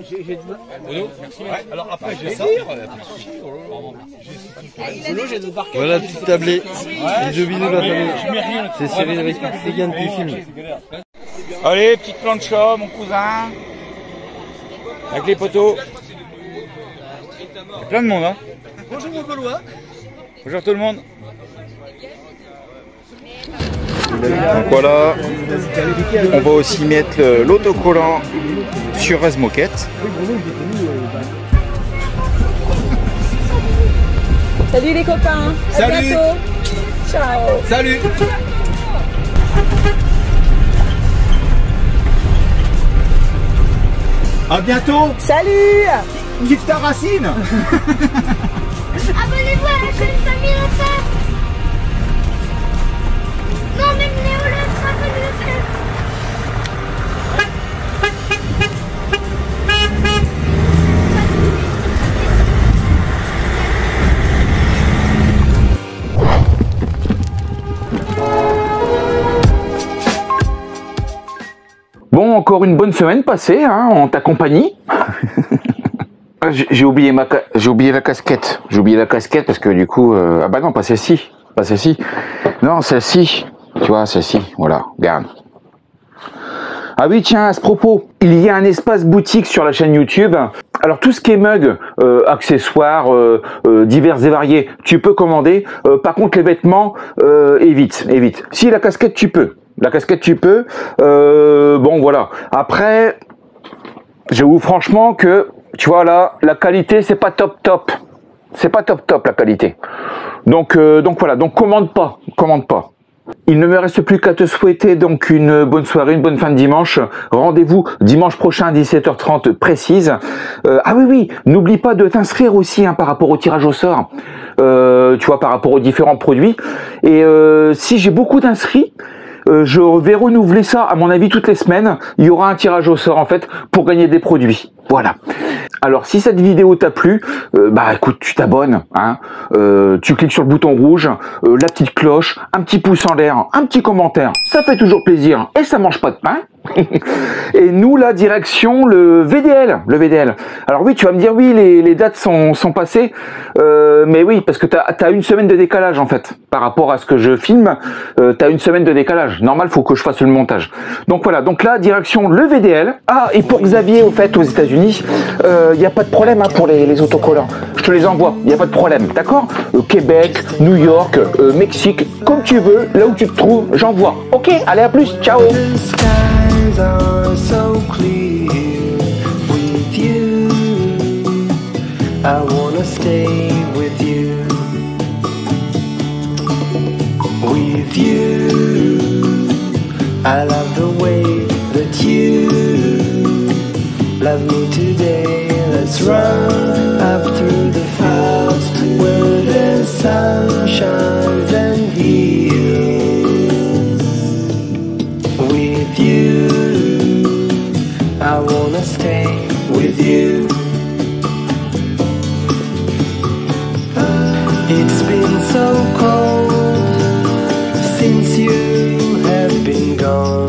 Merci. Ouais. Alors après j'ai ça. Voilà, petite tablée. Bisous, bisous la famille. C'est Cyril avec Yann qui filme. Allez, petite plancha, mon cousin. Avec les poteaux. Il y a plein de monde, hein. Bonjour mon Gaulois. Bonjour tout le monde. Donc voilà, on va aussi mettre l'autocollant sur Res Moquette. Salut les copains. Salut. À bientôt. Ciao. Salut. À bientôt. Salut. Kiffe ta racine. Abonnez-vous à la chaîne Famille Lefebvre. Non, même Léo la Famille Lefebvre. Bon, encore une bonne semaine passée hein, en ta compagnie. J'ai oublié la casquette. J'ai oublié la casquette parce que du coup, ah bah non, pas celle-ci, pas celle-ci. Non, celle-ci. Tu vois, celle-ci. Voilà, regarde. Ah oui, tiens, à ce propos, il y a un espace boutique sur la chaîne YouTube. Alors tout ce qui est mug, accessoires divers et variés, tu peux commander. Par contre, les vêtements, évite. Si la casquette, tu peux. La casquette, tu peux. Bon, voilà. Après, j'avoue franchement que, tu vois là, la qualité, c'est pas top. C'est pas top la qualité. Donc voilà. Donc commande pas. Il ne me reste plus qu'à te souhaiter donc une bonne soirée, une bonne fin de dimanche. Rendez-vous dimanche prochain à 17h30 précise. Ah oui, n'oublie pas de t'inscrire aussi hein, par rapport au tirage au sort. Tu vois, par rapport aux différents produits. Et si j'ai beaucoup d'inscrits, je vais renouveler ça, à mon avis, toutes les semaines. Il y aura un tirage au sort, en fait, pour gagner des produits. Voilà. Alors, si cette vidéo t'a plu, bah écoute, tu t'abonnes, hein, tu cliques sur le bouton rouge, la petite cloche, un petit pouce en l'air, un petit commentaire. Ça fait toujours plaisir et ça mange pas de pain. Et nous, la direction, le VDL. Alors oui, tu vas me dire, oui, les dates sont passées. Mais oui, parce que t'as une semaine de décalage, en fait. Par rapport à ce que je filme, t'as une semaine de décalage. Normal, faut que je fasse le montage. Donc voilà, donc là, direction le VDL. Ah, et pour Xavier, au fait, aux États-Unis, il n'y a pas de problème hein, pour les autocollants. Je te les envoie, il n'y a pas de problème, d'accord? Québec, New York, Mexique, comme tu veux, là où tu te trouves, j'envoie. Ok, allez, à plus, ciao. Are so clear with you. I wanna stay with you. With you, I love the way that you love me today. Let's run up through the fields where the sun shines and heals. With you, I wanna stay with you. It's been so cold since you have been gone.